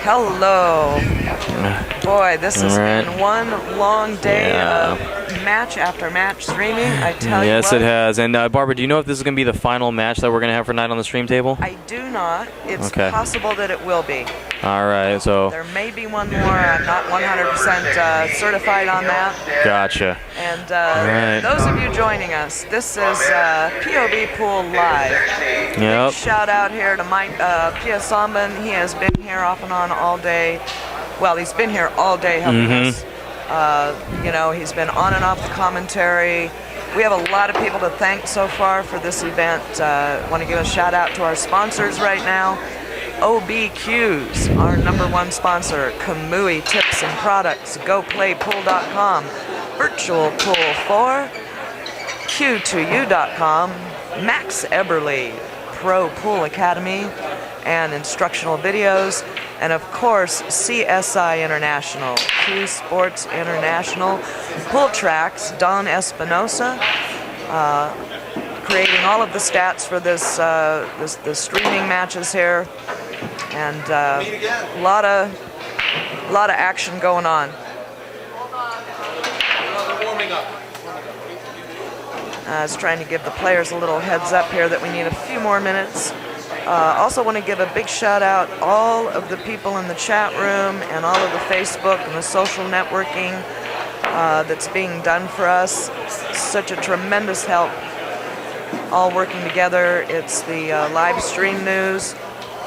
Hello. Boy, this has been one long day of match after match streaming. I tell you what. Yes, it has. And Barbara, do you know if this is going to be the final match that we're going to have for tonight on the stream table? I do not. It's possible that it will be. All right, so there may be one more. I'm not 100% certified on that. Gotcha. And those of you joining us, this is POVPOOL Live. Yep. Big shout out here to Mike Piyosambun. He has been here off and on all day. Well, he's been here all day helping us. You know, he's been on and off the commentary. We have a lot of people to thank so far for this event. Want to give a shout out to our sponsors right now. OBQs, our #1 sponsor, Kamui Tips and Products, GoPlayPool.com, Virtual Pool 4, Q2U.com, Max Eberly, Pro Pool Academy, and instructional videos, and of course CSI International, Q Sports International, Pool Tracks, Don Espinosa, creating all of the stats for this the streaming matches here, and a lot of action going on. I was trying to give the players a little heads up here that we need a few more minutes. Also want to give a big shout out all of the people in the chat room and all of the Facebook and the social networking that's being done for us. Such a tremendous help, all working together. It's the live stream news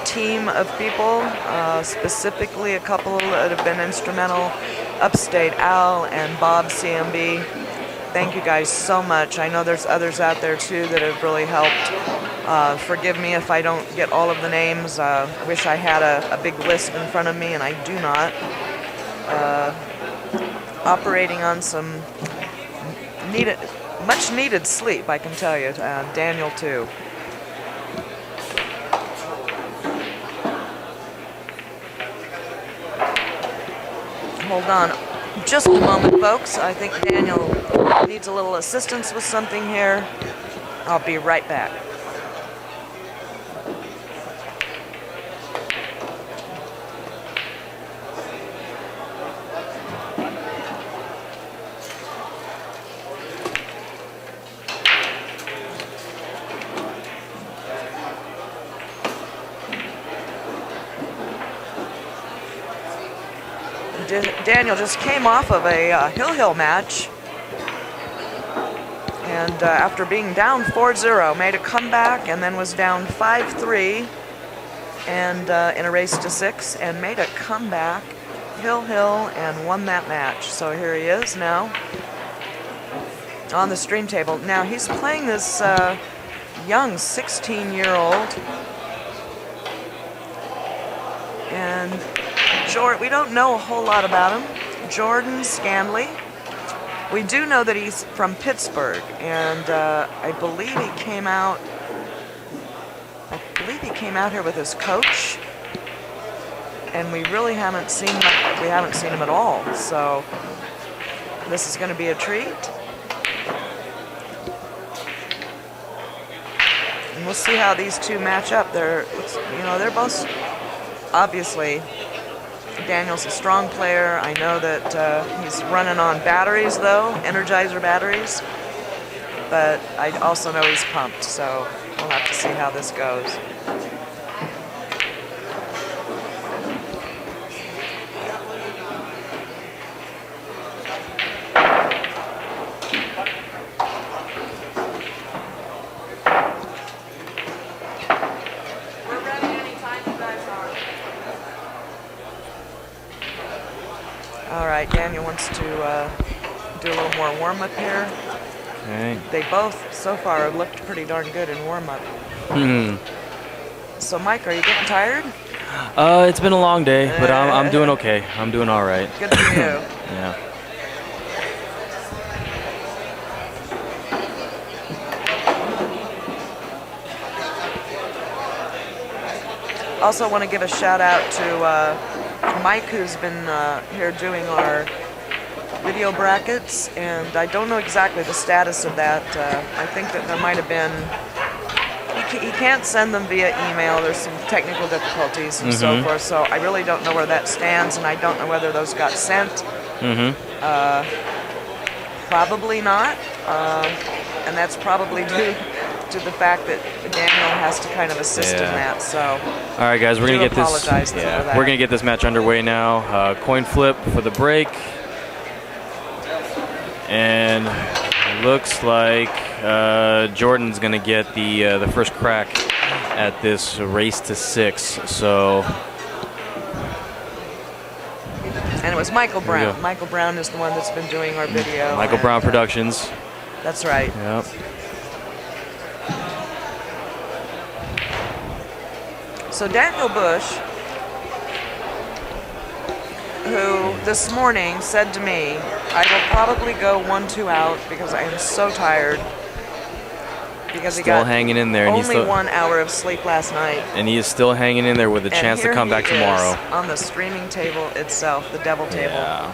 team of people, specifically a couple that have been instrumental, Upstate Al and Bob CMB. Thank you guys so much. I know there's others out there too that have really helped. Forgive me if I don't get all of the names. I wish I had a big list in front of me, and I do not. Operating on some much needed sleep, I can tell you. Daniel too. Hold on just a moment, folks. I think Daniel needs a little assistance with something here. I'll be right back. Daniel just came off of a Hill match, and after being down 4-0, made a comeback and then was down 5-3 and in a race to 6, and made a comeback, Hill, and won that match. So here he is now on the stream table. Now he's playing this young 16-year-old, and we don't know a whole lot about him. Jordan Scanlon. We do know that he's from Pittsburgh, and I believe he came out here with his coach, and we really haven't seen him at all. So this is going to be a treat, and we'll see how these two match up. They're both obviously. Daniel's a strong player. I know that he's running on batteries, though, Energizer batteries. But I also know he's pumped, so we'll have to see how this goes. Daniel wants to do a little more warm-up here. Okay. They both, so far, have looked pretty darn good in warm-up. So, Mike, are you getting tired? It's been a long day, but I'm doing okay. I'm doing all right. Good for you. Yeah. Also want to give a shout-out to Mike, who's been here doing our video brackets, and I don't know exactly the status of that. I think that there might have been, he he can't send them via email. There's some technical difficulties and so forth. So I really don't know where that stands, and I don't know whether those got sent. Probably not, and that's probably due to the fact that Daniel has to kind of assist in that. So, all right, guys, we're gonna get this. We're gonna get this match underway now. Coin flip for the break, and it looks like Jordan's gonna get the first crack at this race to 6. So. And it was Michael Brown. Michael Brown is the one that's been doing our video. Michael Brown Productions. That's right. Yep. So Daniel Busch, who this morning said to me, I will probably go 1-2 out because I am so tired. Because he got hanging in there, and only 1 hour of sleep last night. And he is still hanging in there with a chance to come back tomorrow. On the streaming table itself, the devil table. Yeah.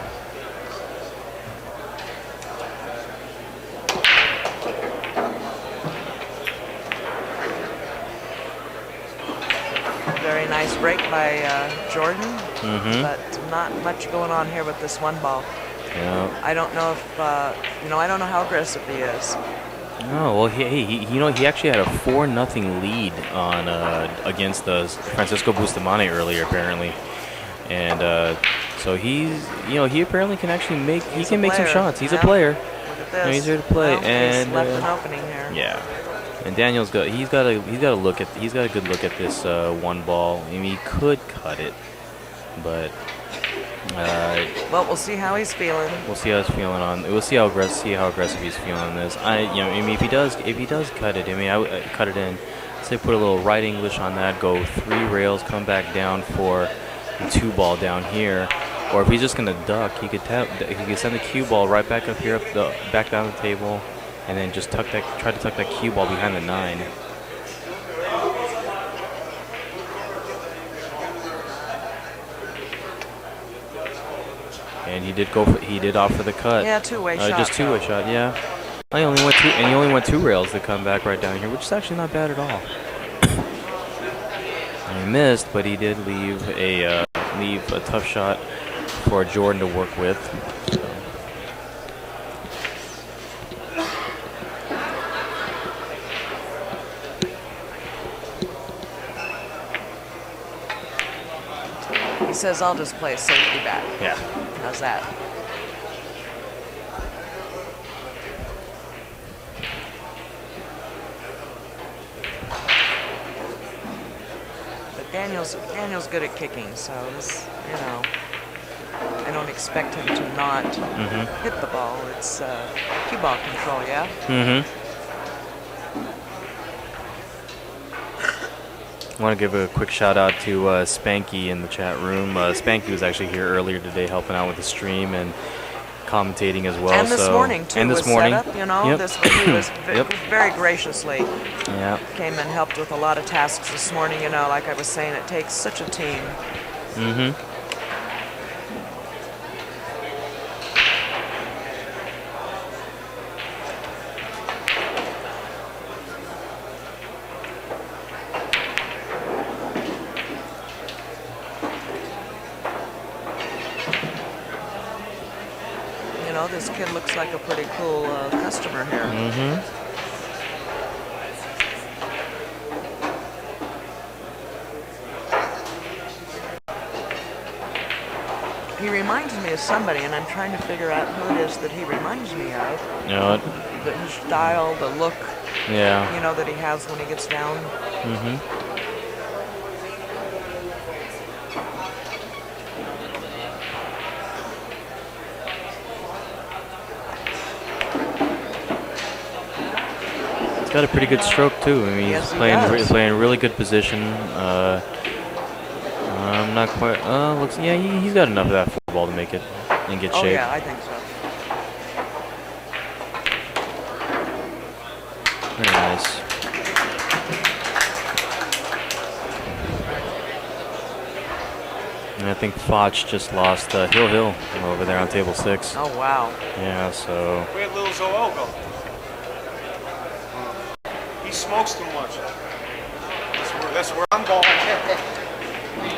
Very nice break by Jordan, but not much going on here with this one ball. Yeah. I don't know if I don't know how aggressive he is. No, well, he actually had a 4-0 lead on against Francisco Bustamante earlier, apparently, and so he apparently can actually make make some shots. He's a player. Look at this. He's here to play, and he's left an opening here. Yeah, and Daniel's got a good look at this one ball. I mean, he could cut it, but. Well, we'll see how he's feeling. We'll see how he's feeling We'll see how aggressive he's feeling on this. I mean, if he does cut it, I mean, I would cut it in. Say, put a little right English on that. Go 3 rails, come back down for the 2 ball down here. Or if he's just gonna duck, he could send the cue ball right back up here, back down the table, and then just try to tuck that cue ball behind the 9. And he did offer the cut. Yeah, 2-way shot. Just 2-way shot, yeah. He only went 2 rails to come back right down here, which is actually not bad at all. And he missed, but he did leave a tough shot for Jordan to work with. He says, "I'll just play safety back." Yeah. How's that? But Daniel's good at kicking, so this, I don't expect him to not hit the ball. It's cue ball control, yeah? I want to give a quick shout out to Spanky in the chat room. Spanky was actually here earlier today helping out with the stream and commentating as well. And this morning, too, was set up, Yep. He was very graciously came and helped with a lot of tasks this morning. Like I was saying, it takes such a team. This kid looks like a pretty cool customer here. He reminds me of somebody, and I'm trying to figure out who it is that he reminds me of. The style, the look, that he has when he gets down. Got a pretty good stroke too. I mean, he's playing a really good position. I'm not quite. Looks. Yeah, he's got enough of that 4 ball to make it in good shape. Oh yeah, I think so. Very nice. And I think Foch just lost Hill over there on table 6. Oh wow. Yeah. So. Where'd little Zoel go? He smokes too much. That's where I'm going.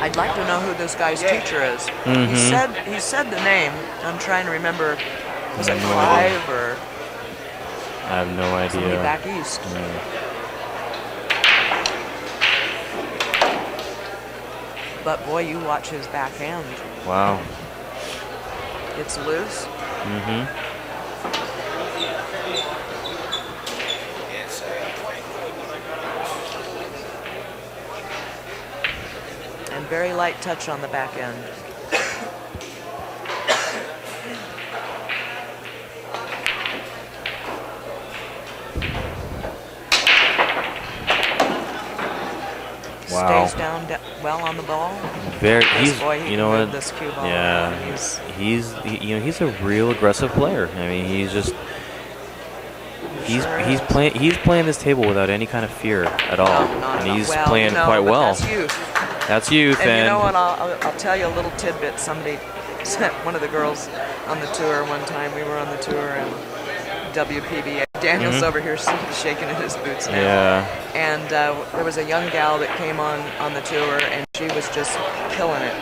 I'd like to know who this guy's teacher is. Mm-hmm. He said the name. I'm trying to remember. Was it No Clive or I have no somebody idea. back east? But boy, you watch his backhand. Wow. It's loose. Mm-hmm. And very light touch on the back end. Wow. Stays down well on the ball. Very. This He's. boy, he You know can what? move this cue ball Yeah. around. He's a real aggressive player. I mean, he's just. He's playing this table without any kind of fear at all, and he's well, playing you know, quite but well. That's youth. That's youth, And you know what? I'll tell you a little tidbit. Somebody sent one of the girls on the tour one time. We were on the tour and WPBA. Daniel's over here shaking in his boots now. Yeah. And there was a young gal that came on the tour, and she was just killing it.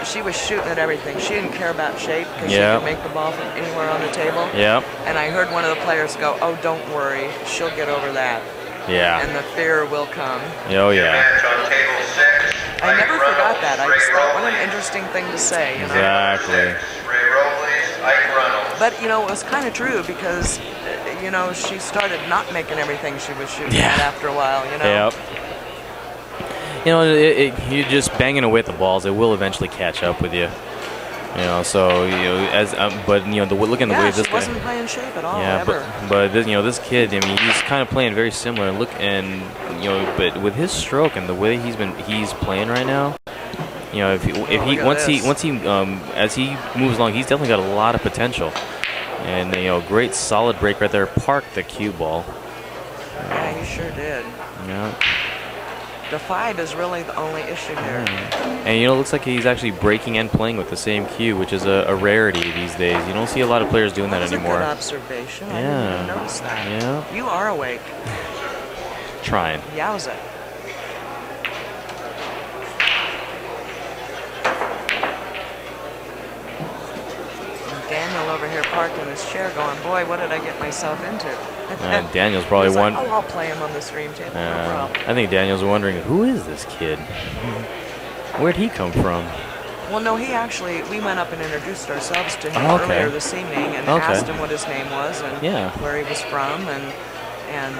She was shooting at everything. She didn't care about shape because she could make the ball from anywhere on the table. Yep. And I heard one of the players go, "Oh, don't worry, she'll get over that." Yeah. And the fear will come. Oh yeah. I never forgot that. I just thought, what an interesting thing to say. You know? Exactly. But you know, it was kind of true because, you know, she started not making everything she was shooting at after a while. You know. Yep. You know, you're just banging away at the balls. It will eventually catch up with you. You know, so you know, but you know, looking the way this she guy. wasn't playing shape at all. Yeah, ever. but this, you know, this kid. I mean, he's kind of playing very similar. Look, and you know, but with his stroke and the way he's playing right now. You know, as he moves along, he's definitely got a lot of potential. And you know, great solid break right there. Parked the cue ball. Yeah, he sure did. Yeah. The 5 is really the only issue here. And you know, it looks like he's actually breaking and playing with the same cue, which is a rarity these days. You don't see a lot of players doing that anymore. That's a good observation. I Yeah. didn't even notice that. Yeah. You are awake. Trying. Yowza. Daniel over here parked in his chair going, boy, what did I get myself into? And Daniel's probably He's one. like, oh, I'll play him on the stream table. No problem. I think Daniel's wondering, who is this kid? Where'd he come from? Well, no, we went up and introduced ourselves to him Oh, okay. earlier this evening and asked him what his name was and where he was from. And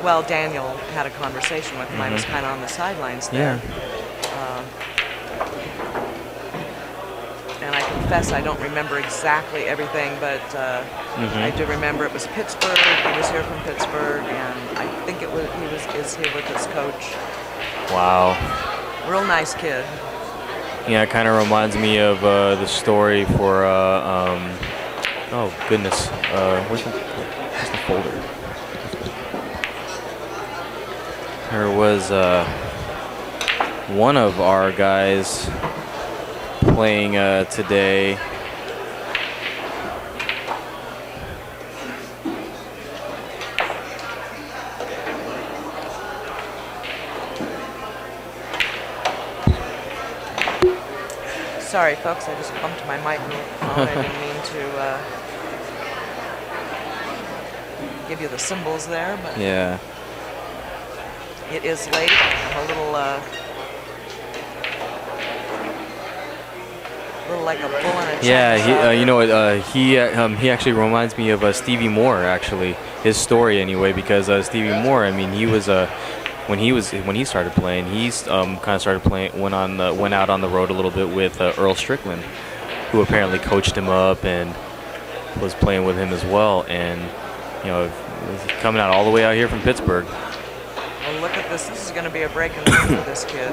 well, Daniel had a conversation with him. I was kind of on the sidelines there. And I confess I don't remember exactly everything, but I do remember it was Pittsburgh. He was here from Pittsburgh, and I think he is here with his coach. Wow. Real nice kid. Yeah, it kind of reminds me of the story for, oh goodness, where's the folder? There was one of our guys playing today. Sorry, folks, I just bumped my microphone. I didn't mean to give you the symbols there, but Yeah. it is late. I'm a little like a bull in a china Yeah, shop. you know what? He actually reminds me of Stevie Moore. Actually, his story anyway, because Stevie Moore. I mean, he was when he started playing, he's kind of started playing. Went out on the road a little bit with Earl Strickland, who apparently coached him up and was playing with him as well. And you know, coming out all the way out here from Pittsburgh. Well, look at this. This is going to be a break and run for this kid.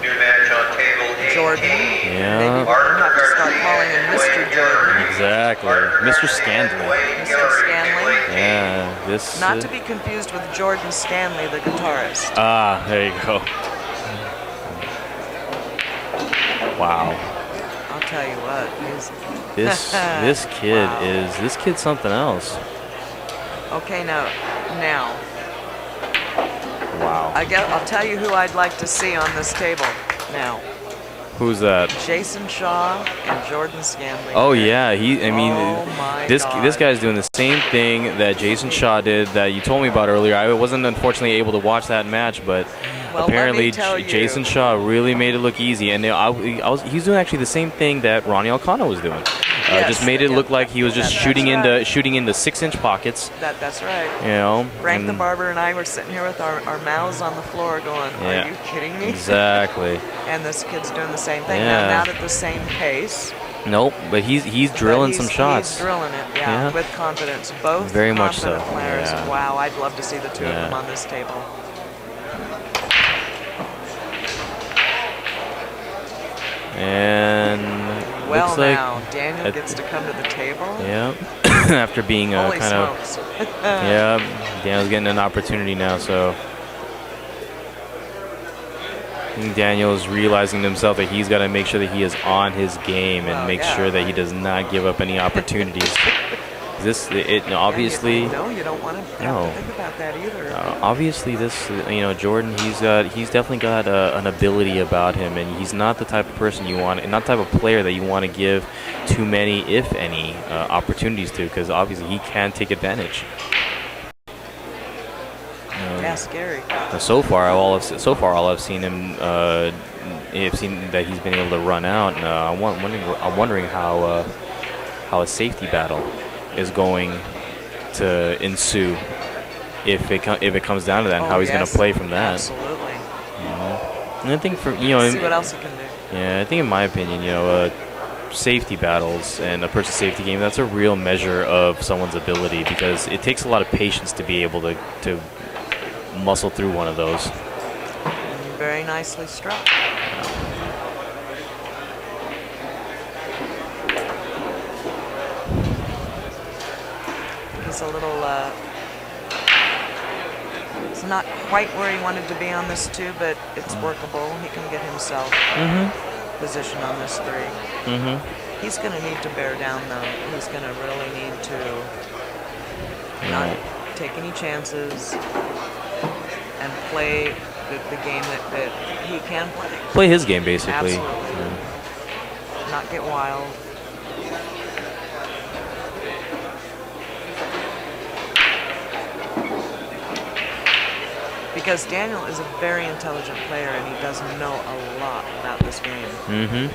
New match on table 18. Jordan. Yeah. Maybe we're going to have to start calling him Mr. Jordan. Exactly, Mr. Scanlon. Mr. Scanlon. Yeah, this. Not to be confused with Jordan Stanley, the guitarist. Ah, there you go. Wow. I'll tell you what. This kid's something else. Okay, now. Wow. I'll tell you who I'd like to see on this table now. Who's that? Jason Shaw and Jordan Scanlon. Oh yeah, I mean, Oh my this God. guy's doing the same thing that Jason Shaw did that you told me about earlier. I wasn't unfortunately able to watch that match, but Well, apparently let me tell you. Jason Shaw really made it look easy, and he's doing actually the same thing that Ronnie Alcano was doing. Yes, Just made it look like he was just that's shooting right. into 6-inch pockets. That's right. You know, Frank the and- barber and I were sitting here with our mouths on the floor going, Yeah. are you kidding me? Exactly. And this kid's doing the same thing. Yeah. Now, not at the same pace. Nope, but he's drilling some shots. He's drilling it, Yeah. with confidence. Both Very much confident so, players. yeah. Wow, I'd love to see the two of Yeah. them on this table. And Well, looks like now, Daniel at- gets to come to the table. yeah, after being Holy kind of smokes. yeah, Daniel's getting an opportunity now. So I think Daniel's realizing to himself that he's got to make sure that he is on his game and Well, make yeah. sure that he does not give up any opportunities. Obviously. No, you don't want to have No. to think about that either. Obviously, this Jordan, he's definitely got an ability about him, and he's not the type of person you want, not the type of player that you want to give too many, if any, opportunities to, because obviously he can take advantage. Yeah, scary. So far, all I've seen him, I've seen that he's been able to run out, and I'm wondering how a safety battle is going to ensue if it comes down to that, and how he's going to play from that. Absolutely. And I think See what else he can do. yeah, I think in my opinion, safety battles and a person's safety game, that's a real measure of someone's ability, because it takes a lot of patience to be able to muscle through one of those. Very nicely struck. He's a little, it's not quite where he wanted to be on this two, but it's workable. He can get himself positioned on this three. He's going to need to bear down, though. He's going to really need to not take any chances and play the game that he can play. Play his game, basically. Absolutely. Not get wild. Because Daniel is a very intelligent player, and he does know a lot about this game.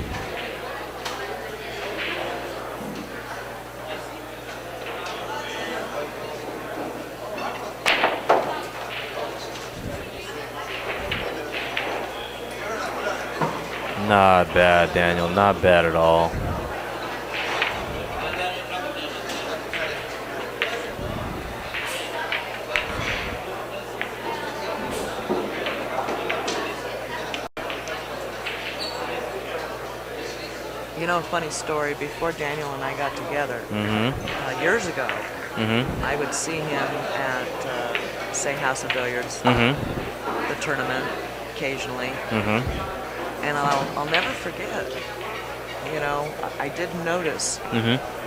Not bad, Daniel. Not bad at all. You know, a funny story, before Daniel and I got together, years ago, I would see him at, say, House of Billiards, the tournament, occasionally. And I'll never forget, you know, I did notice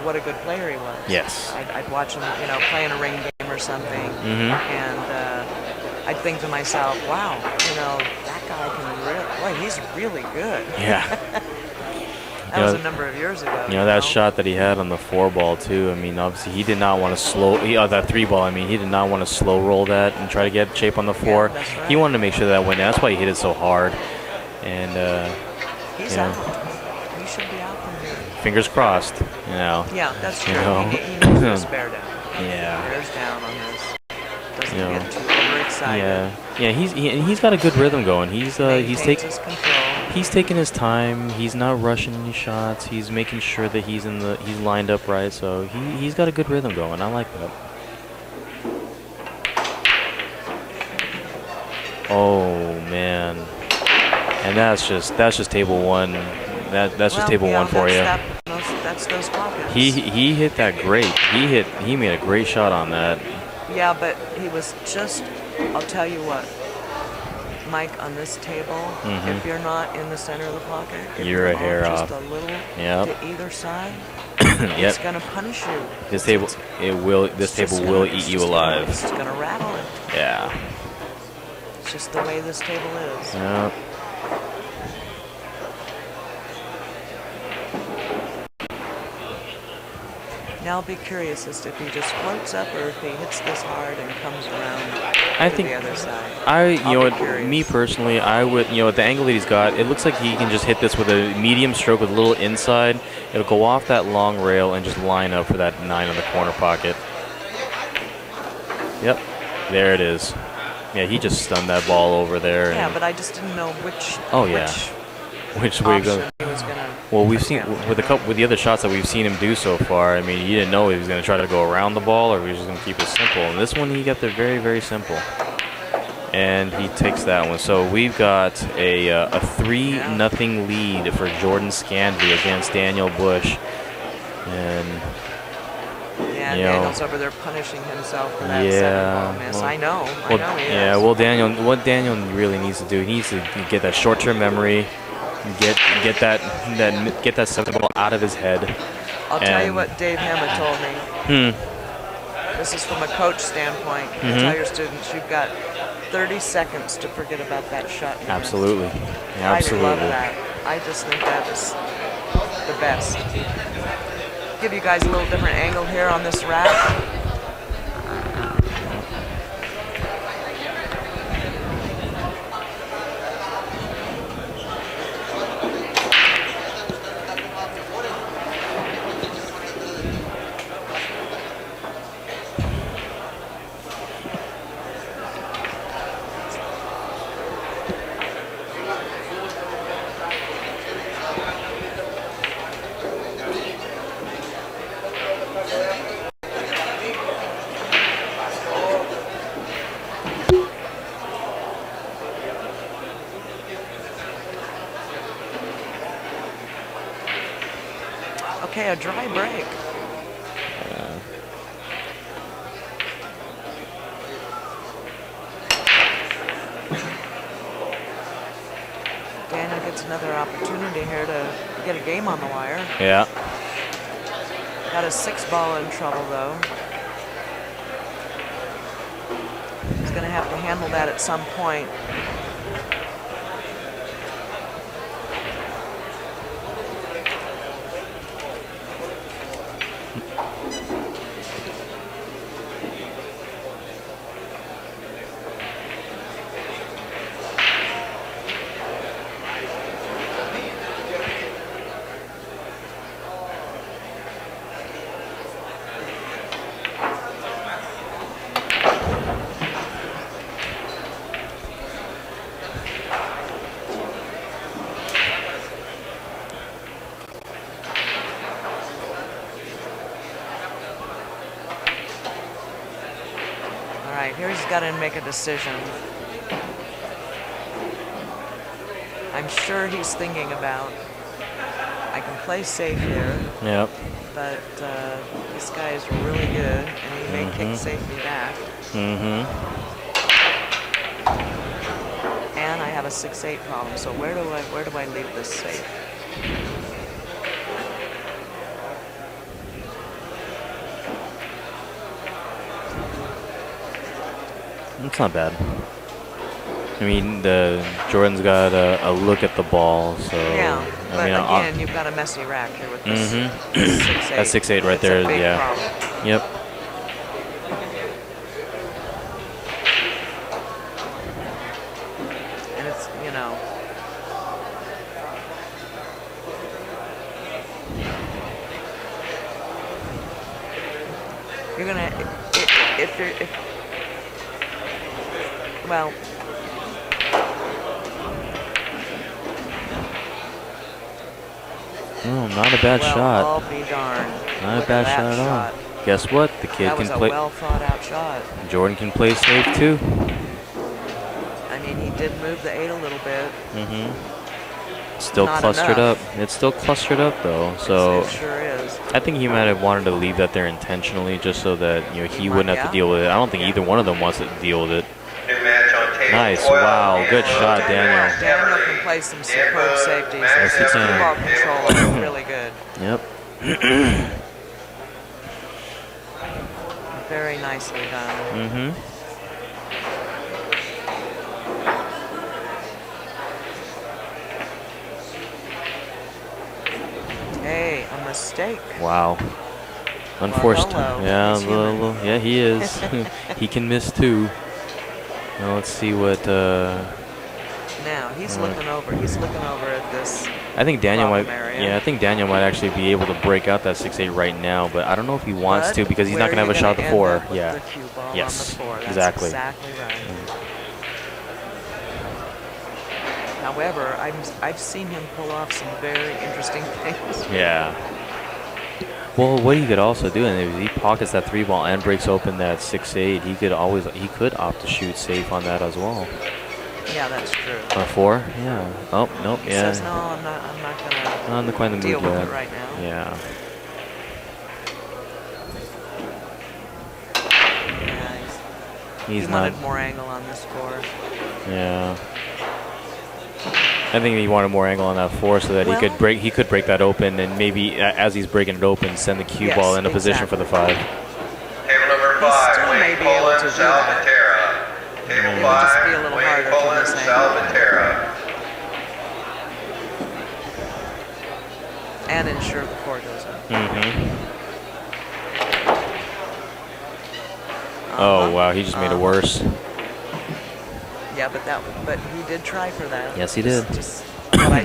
what a good player he was. Yes. I'd watch him, you know, playing a ring game or something, and I'd think to myself, wow, you know, that guy can really, boy, he's really good. Yeah. That was a number of years ago. You know, that shot that he had on the 4-ball too. I mean, obviously he did not want to that 3-ball. I mean, he did not want to slow roll that and try to get shape on the 4. Yeah, that's right. He wanted to make sure that went. That's why he hit it so hard. And He's out. He should be out from here. fingers crossed. You know. Yeah, that's true. You know. He needs to just bear down. Yeah. Bears down on this. Doesn't You know. get too overexcited. Yeah. He's got a good rhythm going. He's Maintains taking. his control. He's taking his time. He's not rushing any shots. He's making sure that he's lined up right. So he's got a good rhythm going. I like that. Oh man, and that's just table one. That's just table one for you. That's those pockets. He hit that great. He made a great shot on that. Yeah, but he was just. I'll tell you what. Mike, on this table, if you're not in the center of the pocket, if You're a hair just off. a little Yep. to either side, Yep. it's gonna punish you. This table will eat you alive. It's gonna rattle it. Yeah. It's just the way this table is. Yeah. Now I'll be curious as to if he just floats up or if he hits this hard and comes around to the other side. You know what, me personally, I would, you know, at the angle that he's got, it looks like he can just hit this with a medium stroke with a little inside. It'll go off that long rail and just line up for that 9 in the corner pocket. Yep, there it is. Yeah, he just stunned that ball over there. Yeah, but I just didn't know which. Oh yeah. Which way option he was gonna. Well, we've seen with the other shots that we've seen him do so far. I mean, you didn't know he was going to try to go around the ball or he was just going to keep it simple. And this one, he got there very, very simple, and he takes that one. So we've got a 3-0 lead for Jordan Skandlan against Daniel Busch, and yeah, you know, Daniel's over there punishing himself for that 7-ball miss. Well, I know he is. Yeah, well, what Daniel really needs to do, he needs to get that short-term memory. Get that 7-ball out of his head. I'll tell you what Dave Hammond told me. This is from a coach standpoint. You tell your students you've got 30 seconds to forget about that shot. Absolutely. I love that. I just think that is the best. Give you guys a little different angle here on this rack. Okay, a dry break. Daniel gets another opportunity here to get a game on the wire. Yeah. Got a 6-ball in trouble, though. He's going to have to handle that at some point. Here he's got to make a decision. I'm sure he's thinking about, I can play safe here. Yep. But this guy is really good, and he may kick safely back. And I have a 6-8 problem. So where do I leave this safe? It's not bad. I mean, Jordan's got a look at the ball, so yeah. But I mean, again, you've got a messy rack here with this 6-8. That's 6-8 right there. Yeah. Problem. Yep. And it's, you know, you're gonna well. Oh, not a bad shot. I'll be darned. Not a bad shot at all. Guess what? The kid can play. That was a well thought out shot. Jordan can play safe too. I mean, he did move the 8 a little bit. Still Not clustered enough. up. It's still clustered up though. So It sure is. I think he might have wanted to leave that there intentionally, just so that he wouldn't have to deal with it. I don't think either one of them wants to deal with it. New match on table Nice. 12. Wow. Good shot, Daniel. Daniel can play some superb safeties. Yes, His he can. ball control is really good. Yep. Very nicely done. mistake. Wow. Unforced. hello. Yeah, He's human. yeah, he is. He can miss too. Now let's see what. Now he's looking over. He's looking over at this. I think Daniel might. problem area. Yeah, I think Daniel might actually be able to break out that 6-8 right now, but I don't know if he wants But to because he's not where going to have a are you shot at the gonna 4. end up with Yeah. the cue ball Yes, on the 4. That's exactly. exactly right. However, I've seen him pull off some very interesting things. Yeah. Well, what he could also do, and if he pockets that 3 ball and breaks open that 6-8, he could opt to shoot safe on that as well. Yeah, that's true. On a 4? Yeah. Oh, nope. He Yeah. says, no, I'm not gonna Not in the quite the deal mood with yet. it right now. Yeah. Yeah, He's he not. wanted more angle on this 4. Yeah. I think he wanted more angle on that 4 so that Well, he could break that open, and maybe as he's breaking it open, send the cue Yes, ball into position for the 5. Table number 5, still may Wayne be able Poland, to do that. Salvatierra. Table It would just be a 5, little Wayne harder from Poland, this angle. Salvatierra. And ensure the 4 goes up. Mm-hmm. Oh wow, he just made it worse. Yeah, but he did try for that. Yes, he did. Just what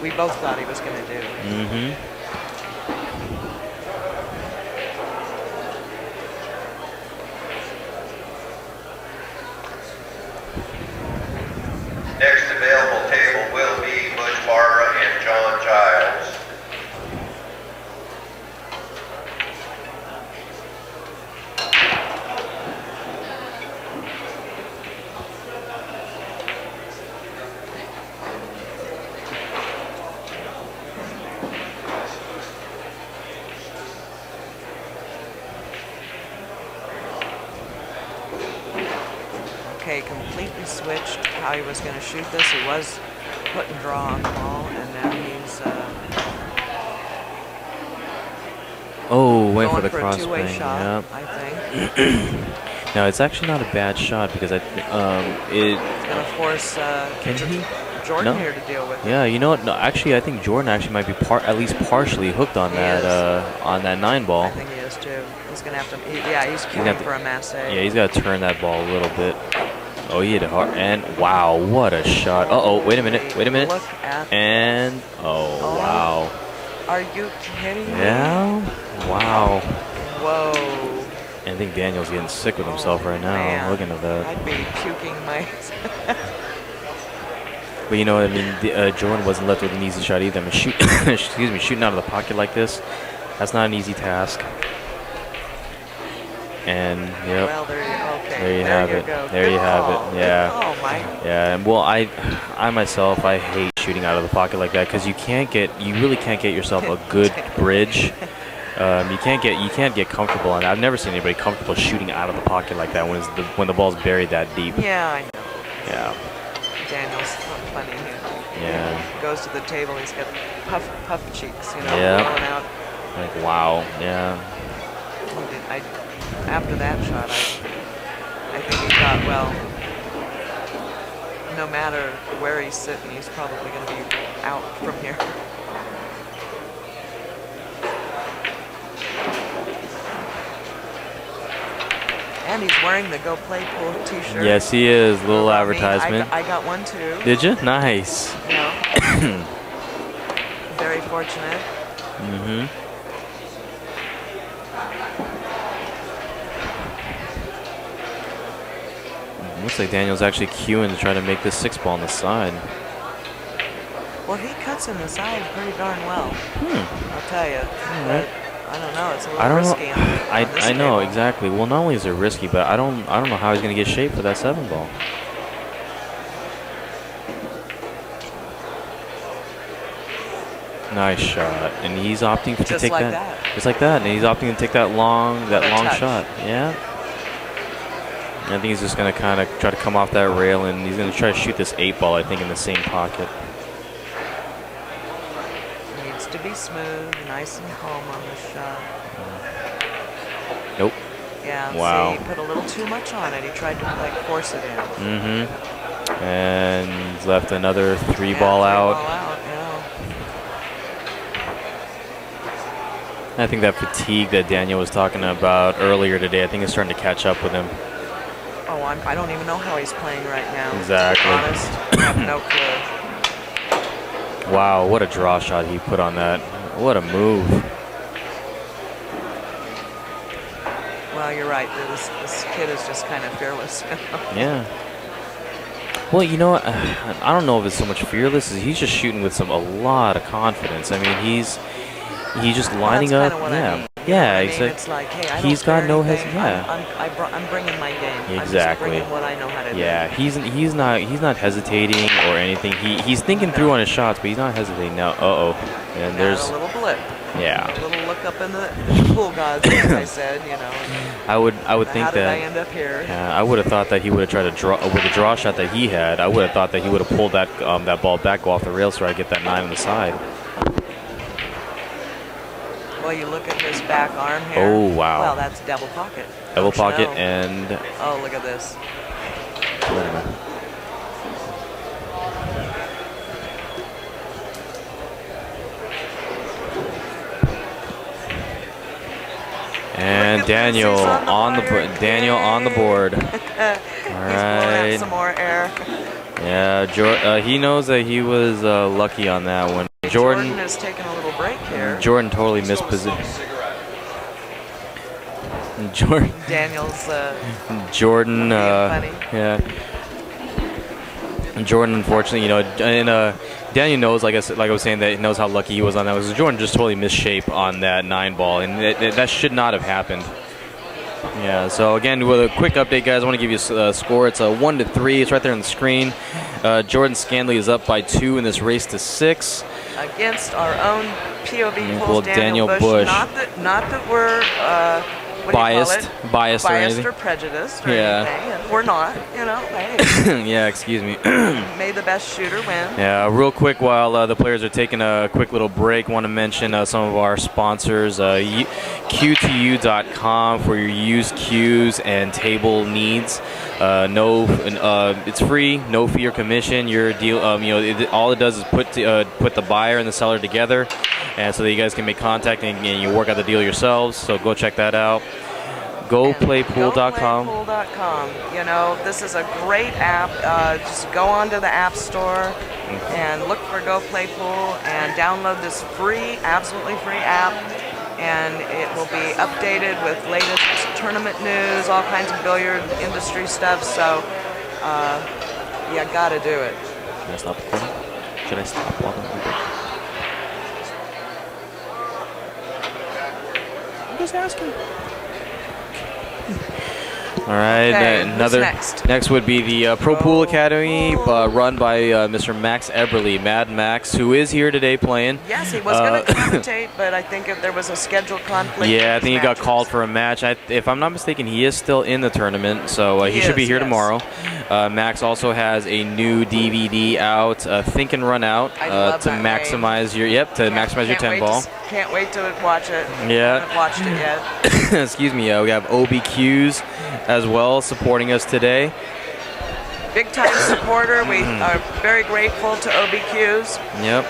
we both thought he was going to do. Mm-hmm. Next available table will be Busch Barbara and John Giles. Okay, completely switched how he was going to shoot this. He was put and draw on the ball, and now he's Oh, went for going the for a cross two-way bang. shot, Yep. I think. Now it's actually not a bad shot because it. It's going to force Can he? Jordan No. here to deal with it. Yeah, you know what? No, actually, I think Jordan actually might be at least partially hooked on He that is. on that 9 ball. I think he is too. He's going to have to, he's gonna have queuing to- for a masse. Yeah, he's got to turn that ball a little bit. Oh, he hit it hard. And wow, what a shot. Uh-oh, wait a minute. Look at, And, oh, wow. are you kidding me? Yeah? Wow. Whoa. I think Daniel's getting sick with himself right now. Man. Looking at that. I'd be puking my... But you know what I mean? Jordan wasn't left with an easy shot either. I mean, shooting out of the pocket like this, that's not an easy task. And, yep. Well, okay. There you have it. Go. There Good you have call. it. Good Yeah. call, Mike. Yeah, and well, I myself, I hate shooting out of the pocket like that because you really can't get yourself a good bridge. You can't get comfortable, and I've never seen anybody comfortable shooting out of the pocket like that when the ball's buried that deep. Yeah, I know. Yeah. Daniel's funny. Yeah. Goes to the table. He's got puff cheeks, Yeah. blowing out. Like wow. Yeah. After that shot, I think he thought, well, no matter where he's sitting, he's probably going to be out from here. And he's wearing the Go Play Pool t-shirt. Yes, he is. Little Around me. advertisement. I got one too. Did you? Nice. Very fortunate. Mm-hmm. Looks like Daniel's actually queuing to try to make this 6 ball on the side. Well, he cuts in the side pretty darn well. I'll tell you. right. I don't know. It's a I little don't risky. know. On this I know table. exactly. Well, not only is it risky, but I don't know how he's going to get shape for that 7 ball. Nice shot, and he's opting to Just take like that. that. Just like that, and he's opting to take that long touch. shot. Yeah. And I think he's just going to kind of try to come off that rail, and he's going to try to shoot this 8 ball. I think in the same pocket. Needs to be smooth, nice and calm on this shot. Nope. Yeah. Wow. See, he put a little too much on it. He tried to force it in. Mm-hmm. And he's left another 3 ball Yeah, out. Ball out. Yeah. I think that fatigue that Daniel was talking about earlier today, I think it's starting to catch up with him. Oh, I don't even know how he's playing right now. Exactly. To be honest, I have no clue. Wow, what a draw shot he put on that. What a move. Well, you're right. This kid is just kind of fearless. Yeah. Well, you know what? I don't know if it's so much fearless. He's just shooting with a lot of confidence. I mean, he's just lining up. Yeah, exactly. It's like, hey, I he's don't got no anything. Yeah. I'm bringing my game. Exactly. I'm just bringing what I know how to do. Yeah, he's not hesitating or anything. He's thinking through on his shots, but he's not hesitating now. And there's a little blip. Yeah. A little look up in the pool gods, as I said, you know. I would think how did that. I end up here? I would have thought that he would have tried to draw with the draw shot that he had. I would have thought that he would have pulled that ball back, go off the rail, so I get that 9 on the side. Well, you look at his back arm here. Oh wow. Well, that's double pocket. Double pocket and. Oh, look at this. Wait a minute. And Daniel on the board. All right. He's some more air. Yeah, he knows that he was lucky on that one. Jordan is taking a little break here. Jordan totally missed position. Daniel's. Jordan. Funny. Yeah. Jordan, unfortunately, you know, and Daniel knows, like I was saying, that he knows how lucky he was on that. Because Jordan just totally missed shape on that 9 ball, and that should not have happened. Yeah. So again, with a quick update, guys, I want to give you a score. It's a 1-3. It's right there on the screen. Jordan Scanlon is up by 2 in this race to 6 against our own POVPOOL Daniel Busch. Not that we're biased or prejudiced or anything. And we're not, you know. Hey. Yeah, excuse me. May the best shooter win. Yeah, real quick while the players are taking a quick little break, want to mention some of our sponsors. Q2U.com for your used cues and table needs. It's free, no fee or commission. Your deal, all it does is put the buyer and the seller together, and so that you guys can make contact and you work out the deal yourselves. So go check that out. GoPlayPool.com. GoPlayPool.com. You know, this is a great app. Just go onto the App Store and look for GoPlayPool and download this absolutely free app. And it will be updated with latest tournament news, all kinds of billiard industry stuff. So, you gotta do it. Should I stop recording? Should I stop while I'm just asking. All right, okay, next would be the Pro Pool Academy, run by Mr. Max Eberly, Mad Max, who is here today playing. Yes, he was going to commentate, but I think if there was a schedule conflict. Yeah, I think he got called for a match. If I'm not mistaken, he is still in the tournament, so he should be here tomorrow. Max also has a new DVD out, Think and Run Out, to maximize your maximize your 10 ball. Can't wait to watch it. Yeah. I haven't watched it yet. Excuse me. We have OBQs as well supporting us today. Big time supporter. We are very grateful to OBQs. Yep.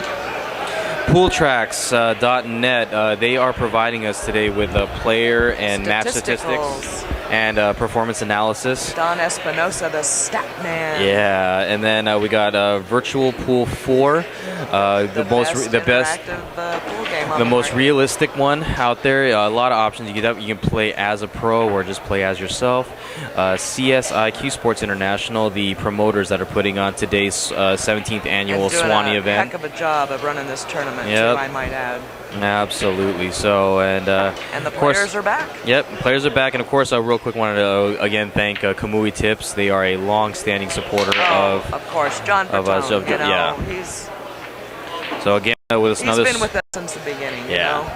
Pooltracks.net. They are providing us today with player and match statistics and performance analysis. Don Espinosa, the stat man. Yeah, and then we got Virtual Pool 4, the most realistic one out there. A lot of options. You can play as a pro or just play as yourself. CSIQ Sports International, the promoters that are putting on today's 17th annual Swanee event. Heck of a job of running this tournament, too, I might add. Absolutely. So, and the players are back. Yep, players are back, and of course, I real quick wanted to again thank Kamui Tips. They are a long-standing supporter of course, John Bertone, he's. So again, with another. He's been with us since the beginning. Yeah. You know?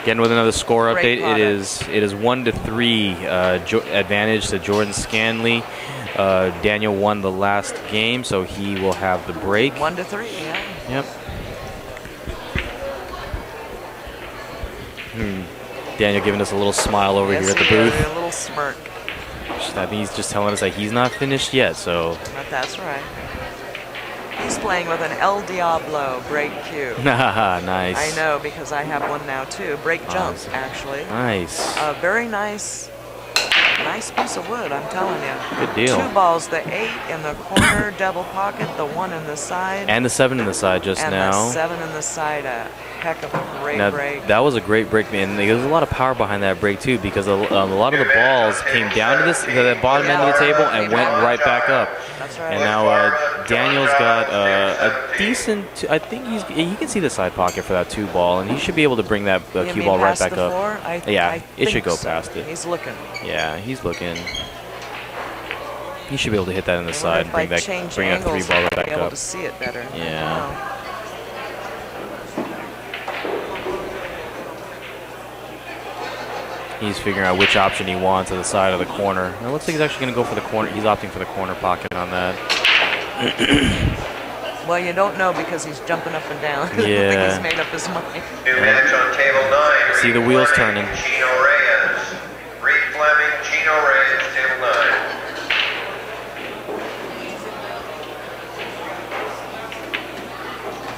Again, with another score Great update, product. it is 1-3 advantage to Jordan Scanlon. Daniel won the last game, so he will have the break. 1-3. Yeah. Yep. Daniel giving us a little smile over here at the booth. A little smirk. I think he's just telling us that he's not finished yet, so. But that's right. He's playing with an El Diablo break cue. Nice. I know, because I have one now too. Break jumps, Awesome. actually. Nice. Very nice piece of wood, I'm telling you. Good deal. 2 balls, the 8 in the corner, double pocket, the 1 in the side. And the 7 in the side just and now. the 7 in the side, a heck of a great Now, break. that was a great break, man. There was a lot of power behind that break too, because a lot of the balls came down to the bottom end of the table and went right back up. That's right. And now Daniel's got a decent. I think he can see the side pocket for that 2 ball, and he should be able to bring that You cue mean ball right past back the up. 4? Yeah, it should think go so. past it. He's looking. Yeah, he's looking. He should be able to hit that in the side and bring that 3 ball right I'll back be able up. to see it better. Yeah. He's figuring out which option he wants to the side of the corner. It looks like he's actually going to go for the corner. He's opting for the corner pocket on that. Well, you don't know because he's jumping up and down. I Yeah. think he's made up his mind. New match on table 9. See the Reed wheels Fleming, turning. Gino Reyes. Reed Fleming, Gino Reyes, table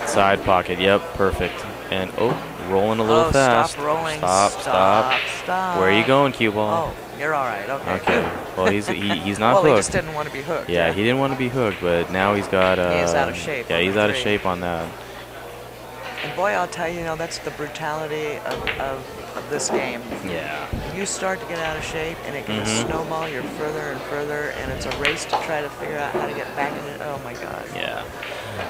9. Side pocket, yep, perfect. And rolling a little fast. Stop rolling. Stop. Where are you going, cue ball? Oh, you're all right. Okay. Okay. Well, he's not well, hooked. he just didn't want to be hooked. Yeah, he didn't want to be hooked, but now he's got. He is out of shape Yeah, on he's the out of 3. shape on that. And boy, I'll tell you, that's the brutality of this game. Yeah. You start to get out of shape, and it can Mhm. snowball. You're further and further, and it's a race to try to figure out how to get back in it. Oh my God. Yeah.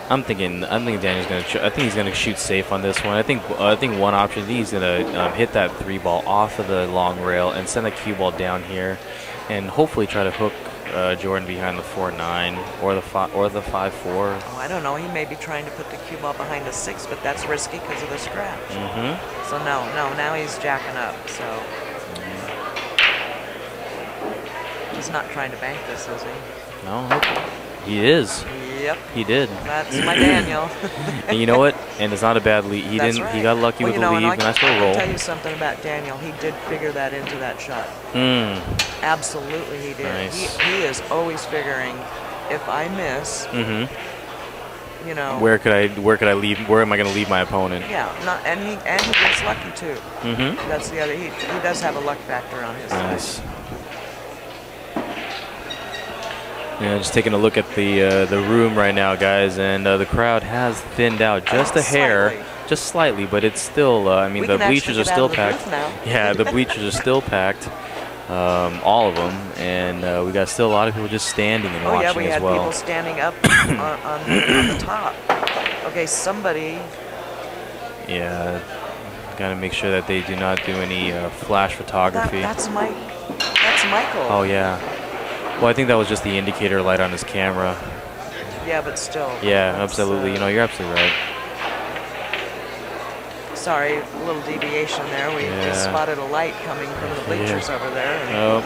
I'm thinking Daniel's gonna. I think he's gonna shoot safe on this one. I think one option. He's gonna hit that 3 ball off of the long rail and send the cue ball down here, and hopefully try to hook Jordan behind the 4-9 or the 5-4. Oh, I don't know. He may be trying to put the cue ball behind a 6, but that's risky because of the scratch. Mm-hmm. So no. Now he's jacking up. So he's not trying to bank this, is he? No, he is. Yep. He did. That's my Daniel. And you know what? And it's not a bad lead. He That's didn't. right. He got lucky Well, with you the know, lead. Nice little roll. I'll tell you something about Daniel. He did figure that into that shot. Absolutely, he did. Nice. He is always figuring, if I miss, you know. Where could I leave? Where am I going to leave my opponent? Yeah. And he gets lucky too. Mm-hmm. That's the other. He does have a luck factor on his side. Nice. Yeah, just taking a look at the room right now, guys, and the crowd has thinned out just a hair, just slightly, but it's still. I mean, We the can bleachers actually are get still out of the packed. booth now. Yeah, the bleachers are still packed, all of them, and we got still a lot of people just standing and Oh yeah, watching we as had well. people standing up on the top. Okay, somebody. Yeah, got to make sure that they do not do any flash photography. That's Michael. Oh yeah. Well, I think that was just the indicator light on his camera. Yeah, but still. Yeah, absolutely. You know, you're absolutely right. Sorry, a little deviation there. We just spotted a light coming from the bleachers over there. And Oh.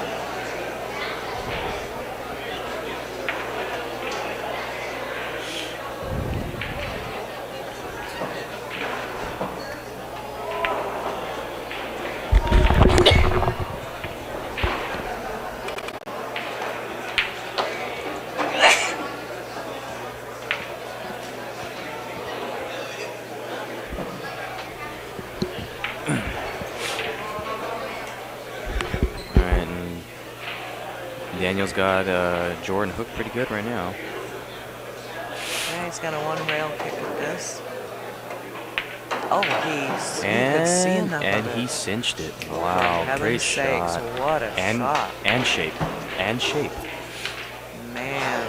Daniel's got Jordan hooked pretty good right now. yeah, he's got a 1 rail kick at this. Oh, he could see enough And of it. he cinched it. Wow, For great heaven's sakes, shot. what a shot. And shape. And shape. Man,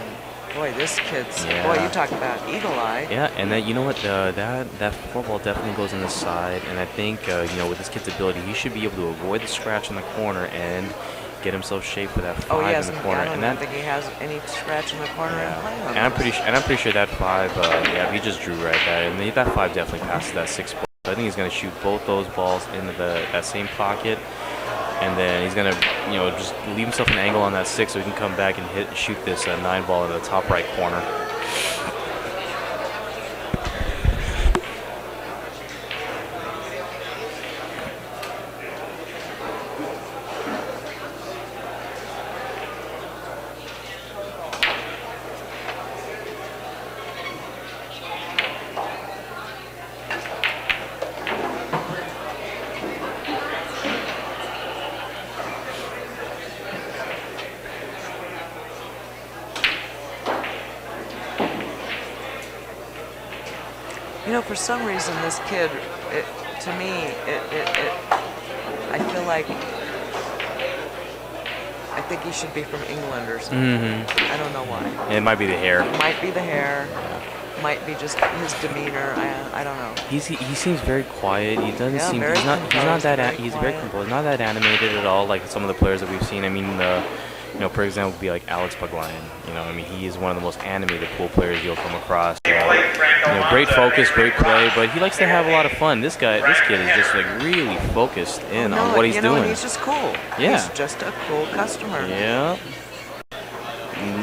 boy, this kid's, Yeah. boy, you talk about eagle eye. Yeah, and then you know what? That 4 ball definitely goes on the side, and I think you know, with this kid's ability, he should be able to avoid the scratch in the corner and get himself shaped for that 5 Oh, yes, in the corner. I don't And even that, think he has any scratch in the corner and play on and it. I'm pretty sure that 5, yeah, he just drew right there, and that 5 definitely passes that 6 ball. I think he's gonna shoot both those balls into that same pocket, and then he's gonna, you know, just leave himself an angle on that 6 so he can come back and shoot this 9 ball in the top right corner. For some reason, this kid, to me, I feel like I think he should be from England or something. I don't know why. It might be the hair. It might be the hair. Might be just his demeanor. I don't know. He seems very quiet. He doesn't seem. Very He's not that. He's very quiet. composed. Not that animated at all. Like some of the players that we've seen. I mean, for example, would be like Alex Paglayan. I mean, he is one of the most animated pool players you'll come across. Great focus, great play, but he likes to have a lot of fun. This kid is just like really focused in on what he's doing. He's just cool. Yeah. He's just a cool customer. Yeah.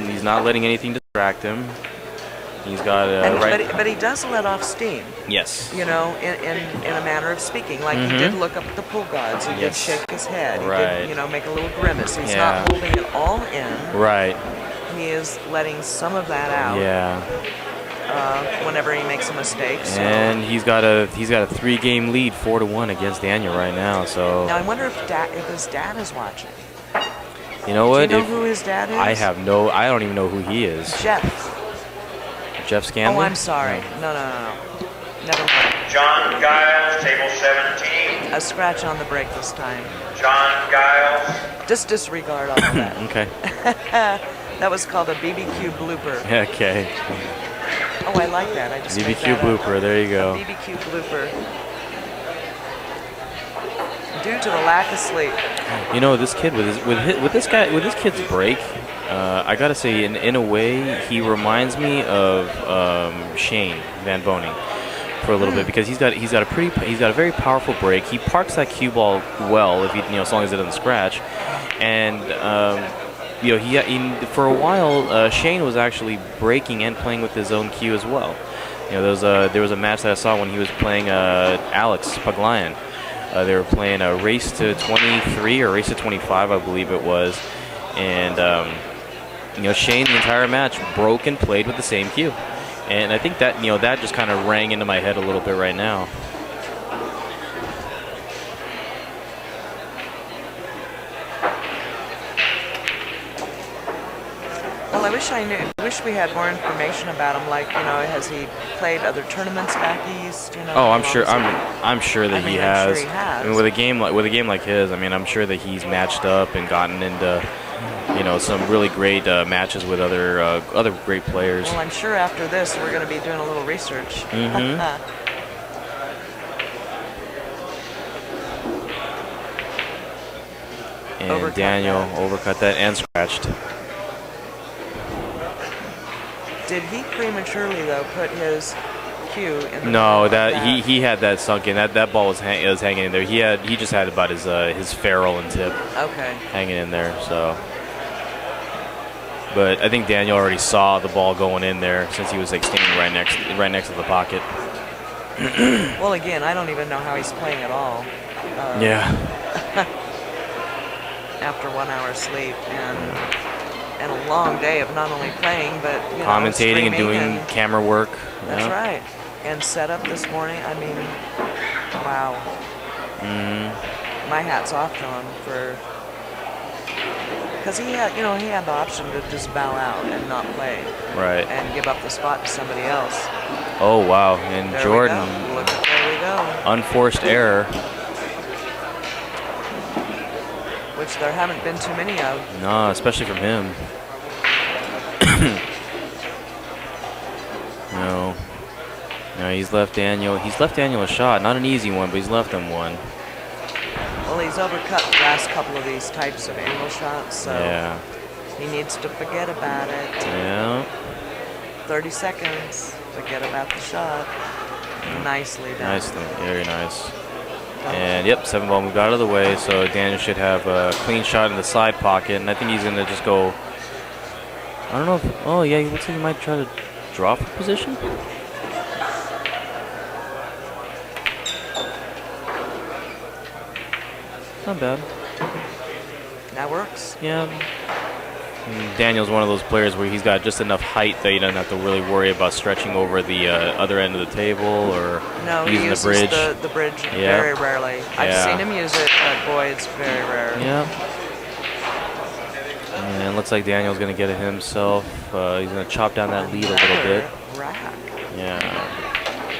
He's not letting anything distract him. He's got but he does let off steam. Yes. In a manner of speaking. Like he did look up at the pool gods. He did shake his head. He did, make a little grimace. He's not holding it all in. Right. He is letting some of that out. Yeah. Whenever he makes a mistake. So. And he's got a 3-game lead, 4-1 against Daniel right now. So. Now I wonder if his dad is watching. You know what? Do you know who his dad is? I don't even know who he is. Jeff Scanlon? Oh, I'm sorry. No. Never mind. John Giles, table 17. A scratch on the break this time. John Giles. Just disregard all of that. Okay. That was called a BBQ blooper. Okay. Oh, I like that. I just made BBQ that blooper. up. There you go. BBQ blooper. Due to the lack of sleep. This kid with this kid's break. I gotta say, in a way, he reminds me of Shane Van Boning for a little bit because he's got a very powerful break. He parks that cue ball well if as long as it doesn't scratch, and for a while Shane was actually breaking and playing with his own cue as well. There was a match that I saw when he was playing Alex Paglayan. They were playing a race to 23 or race to 25, I believe it was, and. Shane the entire match broke and played with the same cue, and I think that that just kind of rang into my head a little bit right now. Well, I wish we had more information about him. Like, has he played other tournaments back east? Oh, I'm sure that he has. Sure he has. I mean, with a game like his, I mean, I'm sure that he's matched up and gotten into. Some really great matches with other great players. Well, I'm sure after this we're going to be doing a little research. And Daniel overcut that and scratched. Did he prematurely though put his cue in? No, he had that sunk in. That ball was hanging in there. He just had about his ferrule and tip. Okay. Hanging in there. So. But I think Daniel already saw the ball going in there since he was standing right next to the pocket. Well, again, I don't even know how he's playing at all. Yeah. After 1 hour sleep and a long day of not only playing but commentating and doing camera work. That's right. And setup this morning. I mean, wow. My hat's off to him for. Because he had the option to just bow out and not play, right, and give up the spot to somebody else. Oh wow! And there Jordan, there we go. Unforced error, which there haven't been too many of. No, especially from him. No, he's left Daniel. A shot, not an easy one, but he's left him one. Well, he's overcut the last couple of these types of angle shots, so he needs to forget about it. Yeah. 30 seconds. Forget about the shot. Nicely done. Very nice. And 7-ball moved out of the way, so Daniel should have a clean shot in the side pocket, and I think he's gonna just go. I don't know if. Oh yeah, he looks like he might try to drop the position. Not bad. That works. Yeah. And Daniel's one of those players where he's got just enough height that he doesn't have to really worry about stretching over the other end of the table or using the bridge. No, he uses the bridge very rarely. I've seen him use it, but boy, it's very rare. Yeah. And it looks like Daniel's going to get it himself. He's going to chop down that lead a little bit. Rack. Yeah.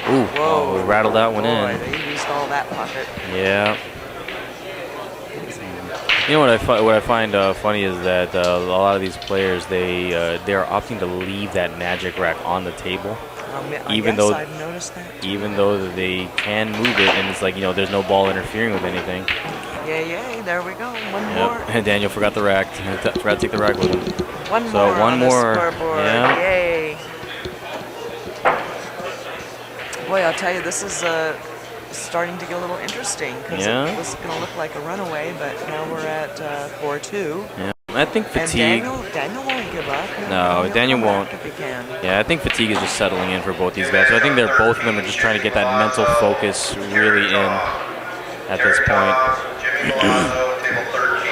Ooh, Whoa. we rattled that one Boy, in. They used all that pocket. Yeah. You know what I find funny is that a lot of these players they're opting to leave that magic rack on the table, even though I've noticed that. even though they can move it, and it's like, you know, there's no ball interfering with anything. Yay! There we go. One Yep. more. And Daniel forgot the rack. Forgot to take the rack with him. One So more. one on more. The scoreboard. Yeah. Yay! Boy, I'll tell you, this is starting to get a little interesting because Yeah. it was going to look like a runaway, but now we're at 4-2. Yeah. I think And fatigue. Daniel won't give up. No, He'll Daniel come back won't. if he can. Yeah, I think fatigue is just settling in for both these guys. So I think they're both of them are just trying to get that mental focus really in at this point. Jimmy Milazzo, table 13.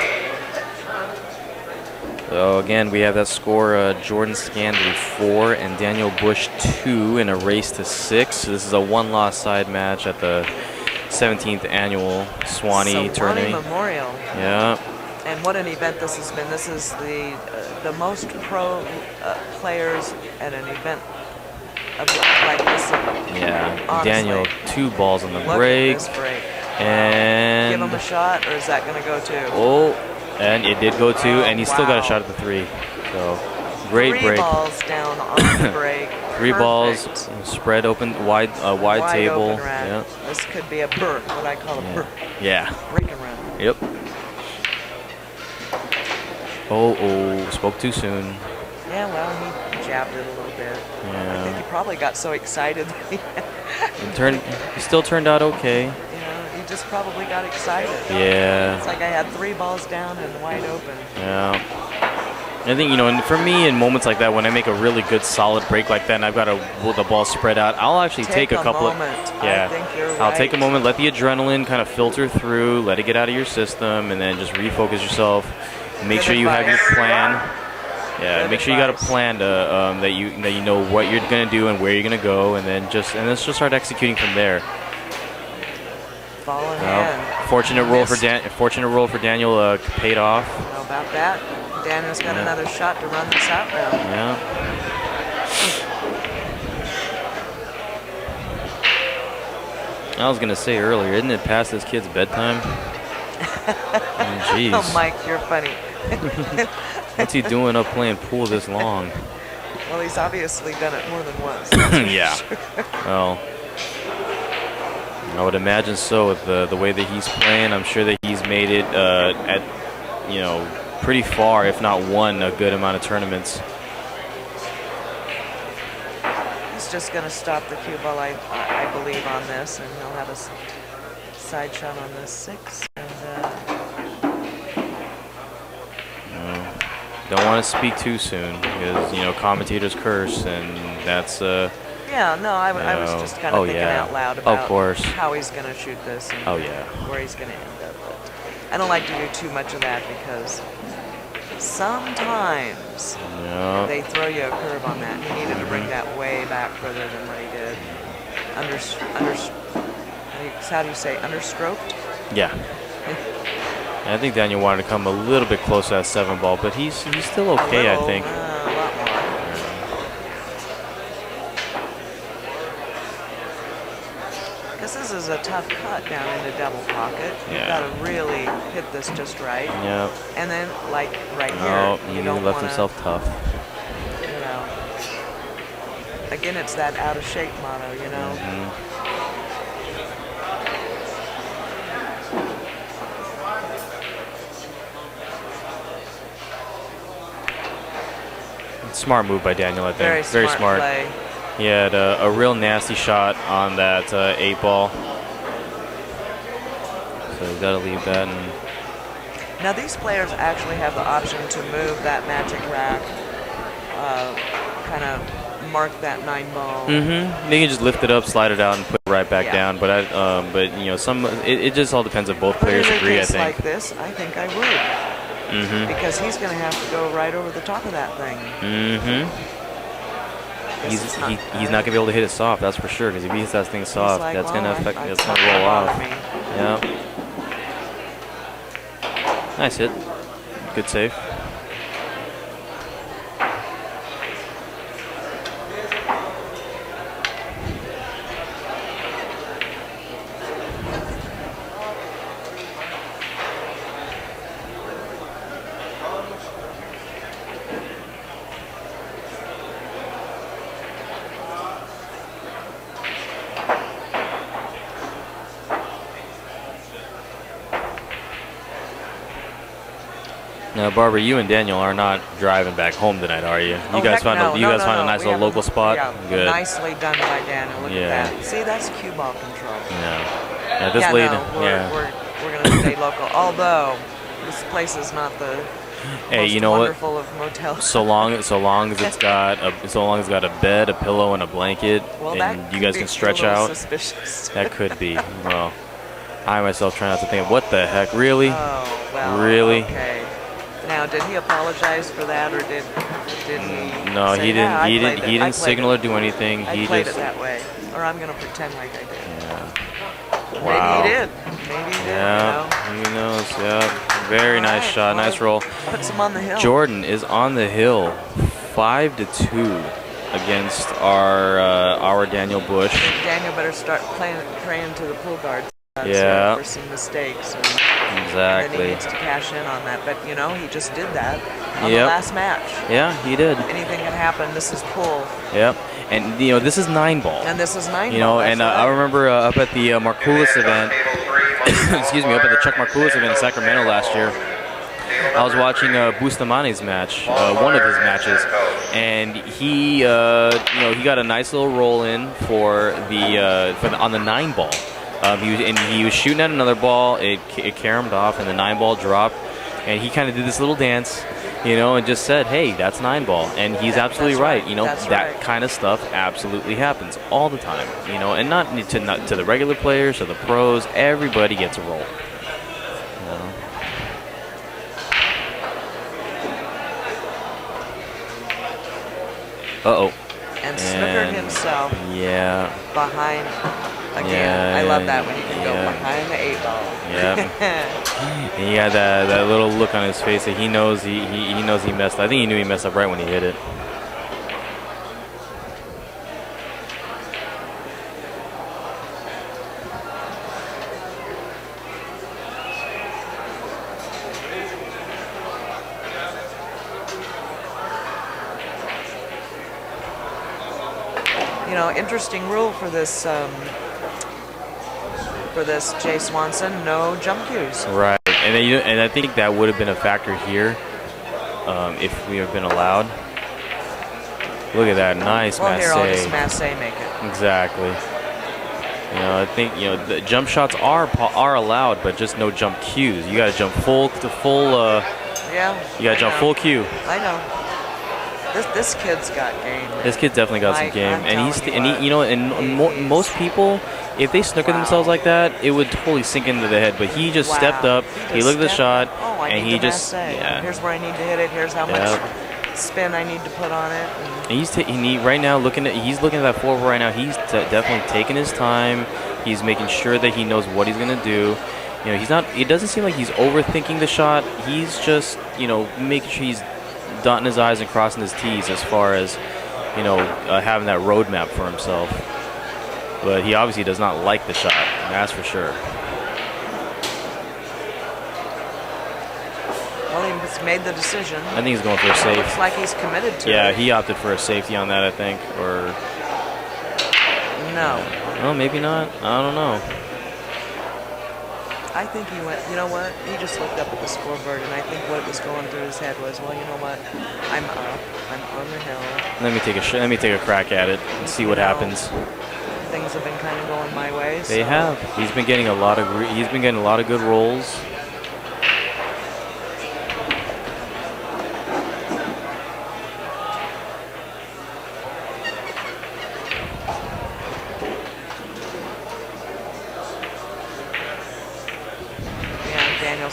So again, we have that score: Jordan Skandlan 4 and Daniel Busch 2 in a race to 6. So this is a one-loss side match at the 17th annual Swanee tournament. Memorial. Yeah. And what an event this has been. This is the most pro players at an event of like this. Yeah. Honestly. Daniel 2 balls on the Look break. at this break. And Give him a shot, or is that going to go too? oh, and it did go 2, and he still got a wow. shot at the 3. So great Three break. balls down on the break. 3 balls, Perfect. spread open, wide table. Open rack. Yeah. This could be a burr, what I call a burr. Yeah. Break and run. Yep. Oh, spoke too soon. Yeah, well, he jabbed it a little bit. I Yeah. think he probably got so excited. It still turned out okay. He just probably got excited. Yeah. It's like I had 3 balls down and wide open. Yeah. I think, you know, and for me, in moments like that, when I make a really good solid break like that and I've got the ball spread out, I'll actually take a couple moment. of... Yeah. I think you're I'll right. take a moment, let the adrenaline kind of filter through, let it get out of your system, and then just refocus yourself. Make Good sure you have your advice. plan. Yeah, Good make sure you got a advice. plan to, that you know what you're gonna do and where you're gonna go, and then just start executing from there. Ball in Well, hand. fortunate roll for Missed. Daniel paid off. How about that? Daniel's got Yeah. another shot to run this out now. Yeah. I was gonna say earlier, isn't it past this kid's bedtime? Jeez. Oh, Mike, you're funny. What's he doing up playing pool this long? Well, he's obviously done it more than once. Yeah. Well, I would imagine so with the way that he's playing. I'm sure that he's made it at, you know, pretty far, if not won a good amount of tournaments. He's just going to stop the cue ball, I believe, on this, and he'll have a side shot on this 6. And, Don't want to speak too soon because, you know, commentators curse, and that's yeah, no, I was just kind of thinking out loud about how he's going to shoot this and where he's going to end up. But I don't like to do too much of that because sometimes they throw you a curve on that. He needed to bring that way back further than what he did. How do you say, understroked? Yeah. I think Daniel wanted to come a little bit close to that 7 ball, but he's still okay, I think. A lot more. Because this is a tough cut down into double pocket. You've got to really hit this just right. Yeah. And then, like right here, Oh, you he don't left wanna, himself tough. You know. Again, it's that out of shape motto, you know. Smart move by Daniel, I think. Very smart. Play. He had a real nasty shot on that 8 ball. So he's got to leave that. And now these players actually have the option to move that magic rack, kind of mark that 9 ball. They can just lift it up, slide it out, and put it right back down. But but you know, it just all depends if both players agree. I think. Like this, I think I would. Because he's going to have to go right over the top of that thing. He's not going to be able to hit it soft, that's for sure. Because if he hits that thing soft, like, that's going to affect. It's going to to roll off. Me. Yeah. Nice hit. Good save. Now, Barbara, you and Daniel are not driving back home tonight, are you? You guys found a nice little local spot. Yeah, Good. Nicely done by Daniel. Look at that. See, that's cue ball control. Yeah. This lady. We're gonna stay local. Although this place is not the most you know wonderful what? of motels. So long as it's got a bed, a pillow, and a blanket, well, and you guys can stretch out. Suspicious. That could be. Well, I myself try not to think, what the heck, really? Oh, well. Really? Okay. Now, did he apologize for that, or did he? No, say, he didn't. Yeah, He didn't signal or do anything. I He played just. it that way, or I'm gonna pretend like I did. Yeah. Wow. Maybe he did. Maybe he did. Yeah. Who knows? Yeah. Very nice shot. Well, nice roll. Puts him on the hill. Jordan is on the hill, 5-2 against our Daniel Busch. Daniel better start praying to the pool guards. Yeah. For some mistakes. Exactly. And then he needs to cash in on that. But, he just did that on the last match. Yeah, he did. Anything can happen. This is pool. Yep. And, this is 9-ball. And this is 9-ball. And I remember up at the Markoulis event, excuse me, up at the Chuck Markoulis event in Sacramento last year, I was watching Bustamante's match, one of his matches, and he got a nice little roll in on the 9-ball. He was shooting at another ball. It caromed off, and the 9-ball dropped. And he kind of did this little dance, and just said, "Hey, that's 9-ball." And he's absolutely right. That kind of stuff absolutely happens all the time. And not to the regular players, to the pros. Everybody gets a roll. Uh-oh. And snookered himself. Yeah. Behind. Again, Yeah, I love that when you can go behind the 8-ball. Yeah. And he had that little look on his face that he knows he knows he messed up. I think he knew he messed up right when he hit it. Interesting rule for this Jay Swanson, no jump cues. Right, and I think that would have been a factor here if we have been allowed. Look at that, nice well, masse. Here, I'll just masse make it. Exactly. I think the jump shots are allowed, but just no jump cues. You got to jump full. Yeah. You got to jump full cue. I know. This kid's got game. Man. This kid's definitely got some game, most people, if they snooker themselves like that, it would totally sink into the head. But he just stepped up. He looked at the shot, and he just Here's where I need to hit it. Here's how much spin I need to put on it. And he's right now looking at that forward right now. He's definitely taking his time. He's making sure that he knows what he's gonna do. He's not. It doesn't seem like he's overthinking the shot. He's just making sure he's dotting his I's and crossing his T's as far as, having that roadmap for himself. But he obviously does not like the shot, that's for sure. Well, he's made the decision. I think he's going for a safe. Looks like he's committed to it. Yeah, he opted for a safety on that, I think, or... No. Well, maybe not. I don't know. I think he went, you know what? He just looked up at the scoreboard, and I think what was going through his head was, well, you know what? I'm up. I'm on the hill. Let me take a crack at it and see what happens. Things have been kind of going my way. They have. He's been getting a lot of good rolls.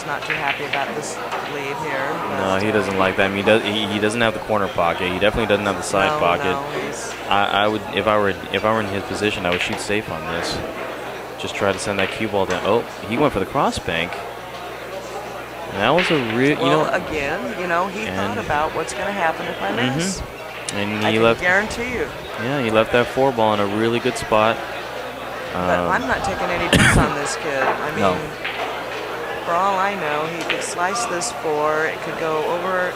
Not too happy about this lead here. No, he doesn't like that. I mean, he doesn't have the corner pocket. He definitely doesn't have the side pocket. No, I would, if I were in his position, I would shoot safe on this. Just try to send that cue ball down. Oh, he went for the cross bank. And that was a real, again, he thought about what's going to happen if I miss. And I can guarantee you. Yeah, he left that 4-ball in a really good spot. But I'm not taking any bets on this kid. I mean. No. For all I know, he could slice this 4. It could go over.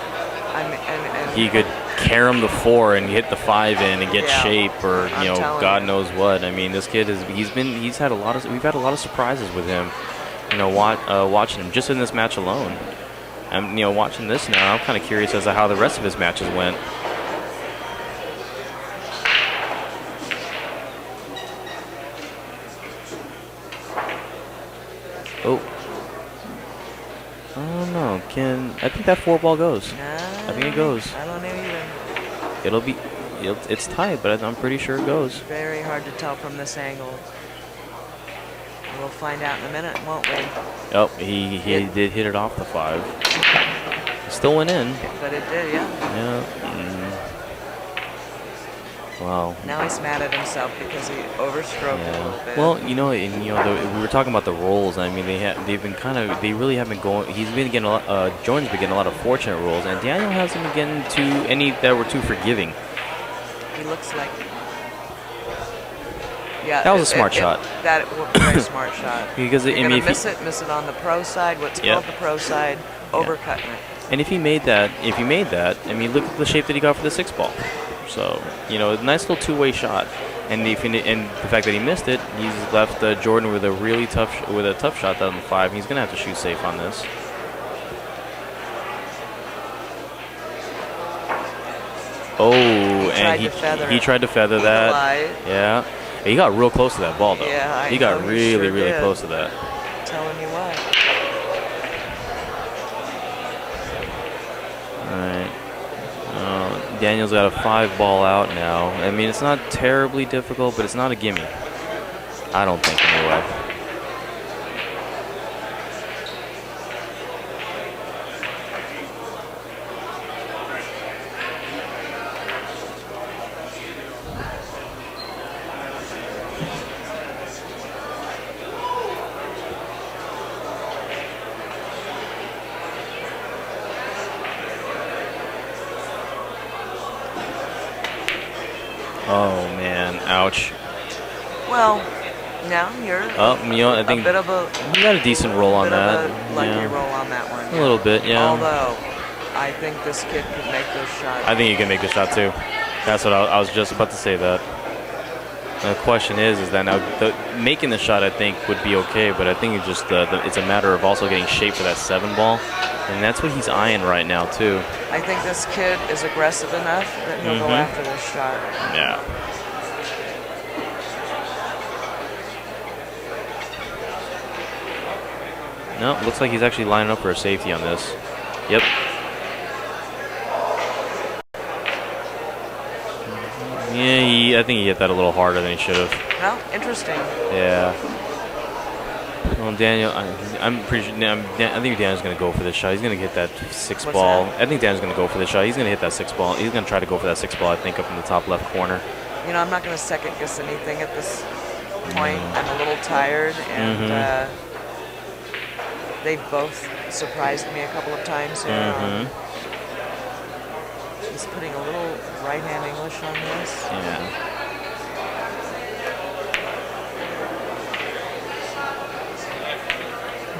And he could carom the 4 and hit the 5 in and get shape, or God knows what. I mean, this kid we've had a lot of surprises with him. Watching him just in this match alone. I'm watching this now. I'm kind of curious as to how the rest of his matches went. Oh. I don't know. I think that 4-ball goes. I think it goes. I don't know even. It's tight, but I'm pretty sure it goes. Very hard to tell from this angle. We'll find out in a minute, won't we? Oh, he did hit it off the 5. Still went in. But it did, yeah. Yeah. Wow. Now he's mad at himself because he overstroked a little bit. Well, we were talking about the rolls. I mean, they really haven't going. He's been getting a lot. Jordan's been getting a lot of fortunate rolls, and Daniel hasn't been getting any that were too forgiving. He looks like. Yeah, that was a smart shot. That was a very smart shot. Because you're gonna miss it on the pro side. What's called the pro side, overcutting it. And if he made that, I mean, look at the shape that he got for the 6-ball. So, a nice little two-way shot. And the fact that he missed it, he's left Jordan with a really tough shot down the 5. He's gonna have to shoot safe on this. Oh, he tried to feather that. Yeah. He got real close to that ball, though. Yeah, he got really, really close to that. I'm telling you what. All right. Daniel's got a 5-ball out now. I mean, it's not terribly difficult, but it's not a gimme. I don't think, anyway. Oh man, ouch. Well, now you're I think a bit of you got a decent roll on that. Lucky roll on that one. A little bit, yeah. Although, I think this kid could make this shot. I think he can make the shot too. That's what I was just about to say that. And the question is that now making the shot I think would be okay, but I think it's just it's a matter of also getting shape for that 7-ball, and that's what he's eyeing right now too. I think this kid is aggressive enough that he'll go after this shot. Yeah. No, looks like he's actually lining up for a safety on this. Yep. Yeah, I think he hit that a little harder than he should have. Well, interesting. Yeah. Well, Daniel, I'm pretty sure. I think Daniel's going to go for this shot. He's going to hit that 6-ball. I think Daniel's going to go for this shot. He's going to hit that 6-ball. He's going to try to go for that 6-ball. I think up in the top left corner. I'm not going to second guess anything at this point. I'm a little tired, and they've both surprised me a couple of times here. He's putting a little right-hand English on this. Yeah.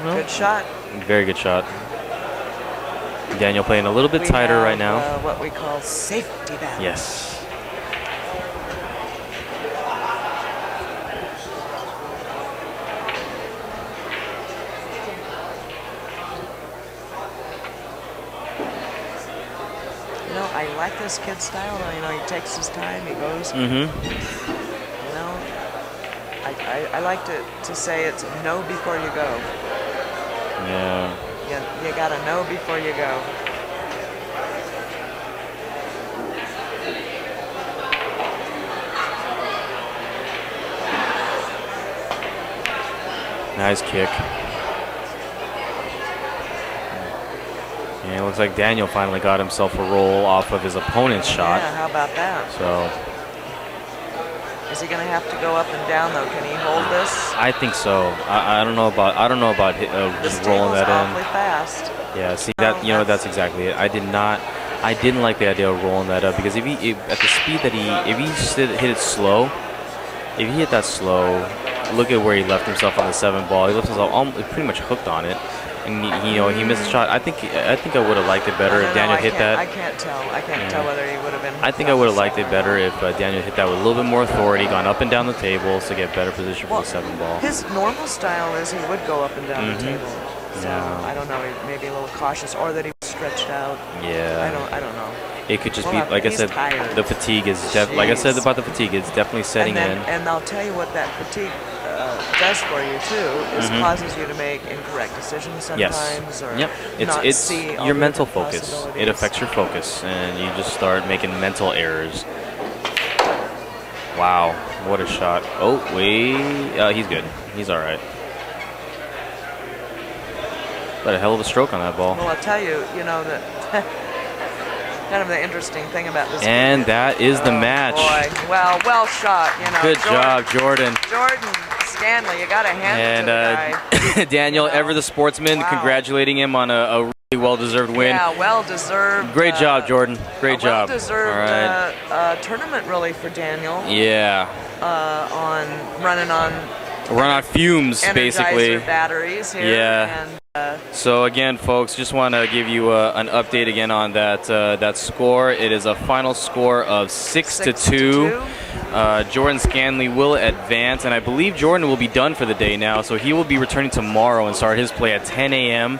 Good shot. Very good shot. Daniel playing a little bit tighter right now. What we call safety balance. Yes. I like this kid's style. He takes his time. He goes. I like to say it's know before you go. Yeah. You gotta know before you go. Nice kick. Yeah, it looks like Daniel finally got himself a roll off of his opponent's shot. Yeah, how about that? So. Is he gonna have to go up and down though? Can he hold this? I think so. I don't know about just rolling that in. Awfully fast. Yeah, see that that's exactly it. I didn't like the idea of rolling that up because if at the speed that if he hit it slow, if he hit that slow, look at where he left himself on the 7-ball. He left himself pretty much hooked on it, and he missed a shot. I think I would have liked it better if Daniel hit that. I can't tell. I can't tell whether he would have been. I think I would have liked it better if Daniel hit that with a little bit more authority, gone up and down the tables to get better position for the 7-ball. His normal style is he would go up and down the table. So I don't know, maybe a little cautious, or that he was stretched out. Yeah. I don't know. It could just be, like I said, tired. the fatigue is like I said about the fatigue, it's definitely setting in. And I'll tell you what that fatigue does for you too, is causes you to make incorrect decisions sometimes, or It's see all your the mental different focus. It possibilities. affects your focus, and you just start making mental errors. Wow, what a shot! Oh wait, he's good. He's all right. But a hell of a stroke on that ball. Well, I'll tell you, you know that. Kind of the interesting thing about this. And that is the match. Boy, well shot. You know. Good job, Jordan. Jordan Scanlon, you got to hand it to the guy. Daniel, You know. ever the sportsman, congratulating him on a really well-deserved win. Yeah, well-deserved. Great job, Jordan. Great job. Well-deserved tournament, really, for Daniel. Yeah. On running on. We're on fumes, basically. Energizer batteries here. Yeah. And, so again, folks, just want to give you an update again on that score. It is a final score of 6-2. Jordan Scanlon will advance, and I believe Jordan will be done for the day now, so he will be returning tomorrow and start his play at 10 a.m.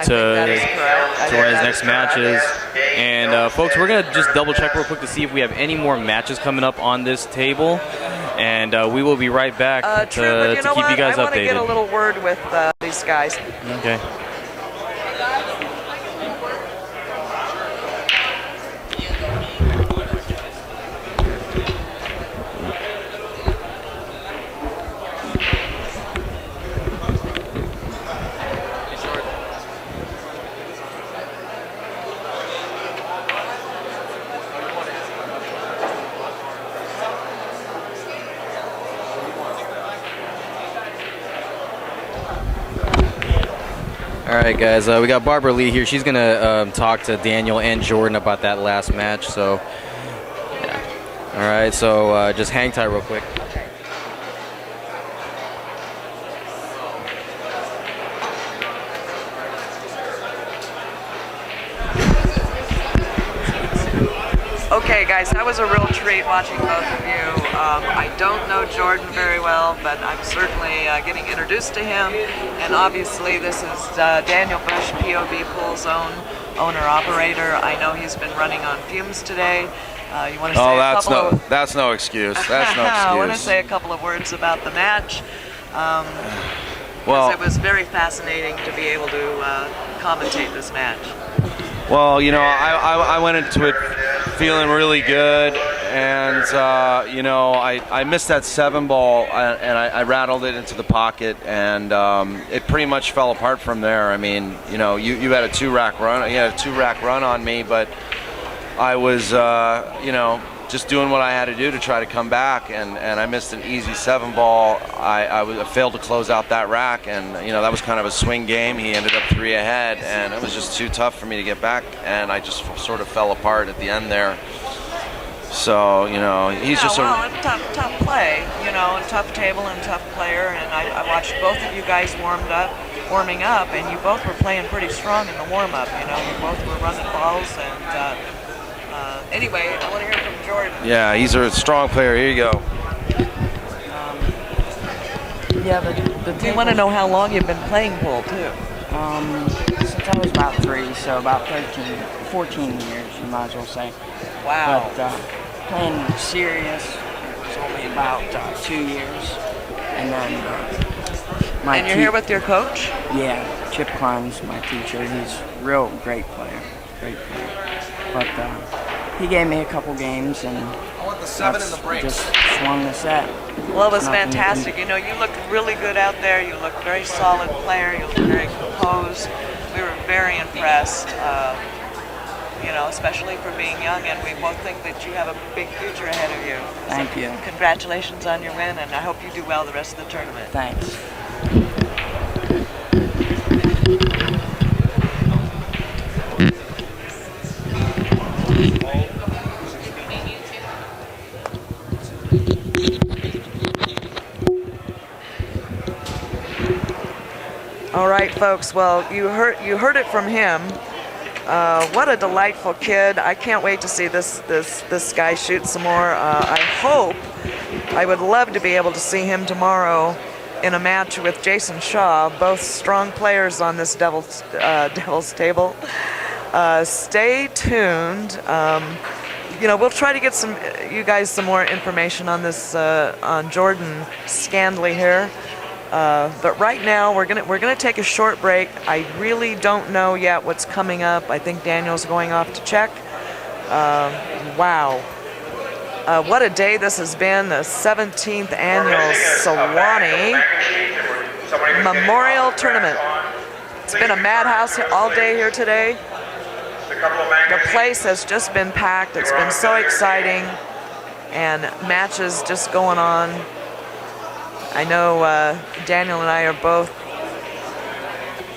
to run his next matches. And folks, we're going to just double check real quick to see if we have any more matches coming up on this table. And we will be right back to keep you guys updated. I want to get a little word with these guys. Okay. All right, guys, we got Barbara Lee here. She's going to talk to Daniel and Jordan about that last match. So, yeah. All right, so just hang tight real quick. Okay, guys, that was a real treat watching both of you. I don't know Jordan very well, but I'm certainly getting introduced to him. And obviously, this is Daniel Busch, POVPOOL's owner-operator. I know he's been running on fumes today. You want to say a couple of... that's no excuse. That's no excuse. I want to say a couple of words about the match. Well, it was very fascinating to be able to commentate this match. Well, you know, I went into it feeling really good, and you know, I missed that 7-ball, and I rattled it into the pocket, and it pretty much fell apart from there. I mean, you know, you had a 2-rack run, you had a 2-rack run on me, but I was, you know, just doing what I had to do to try to come back, and I missed an easy 7-ball. I failed to close out that rack, and you know, that was kind of a swing game. He ended up 3 ahead, and it was just too tough for me to get back, and I just sort of fell apart at the end there. So, you know, he's just a tough play, you know, a tough table and tough player, and I watched both of you guys warming up, and you both were playing pretty strong in the warm-up, you know, you both were running balls, and anyway, I want to hear from Jordan. Yeah, he's a strong player. Here you go. Yeah, but do you want to know how long you've been playing pool, too? Since I was about 3, so about 14 years, you might as well say. Wow. But playing serious, it was only about 2 years. And then and you're here with your coach? Yeah, Chip Klein's my teacher. He's a real great player. But he gave me a couple games, and I want the 7 in the break. Just swung the set. Well, it was fantastic. You know, you looked really good out there. You looked very solid player. You looked very composed. We were very impressed, you know, especially for being young, and we both think that you have a big future ahead of you. Thank you. Congratulations on your win, and I hope you do well the rest of the tournament. Thanks. All right, folks. Well, you heard it from him. What a delightful kid! I can't wait to see this guy shoot some more. I would love to be able to see him tomorrow in a match with Jason Shaw, both strong players on this Devil's Table. Stay tuned. We'll try to get you guys some more information on this on Jordan Skandlan here. But right now we're gonna take a short break. I really don't know yet what's coming up. I think Daniel's going off to check. Wow. What a day this has been, the 17th annual Swanee Memorial Tournament. It's been a madhouse all day here today. The place has just been packed. It's been so exciting, and matches just going on. I know Daniel and I are both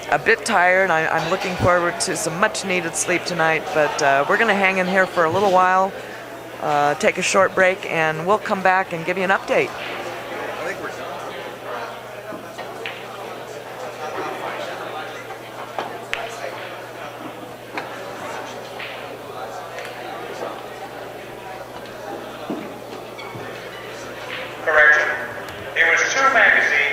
a bit tired. I'm looking forward to some much needed sleep tonight, but we're going to hang in here for a little while, take a short break, and we'll come back and give you an update.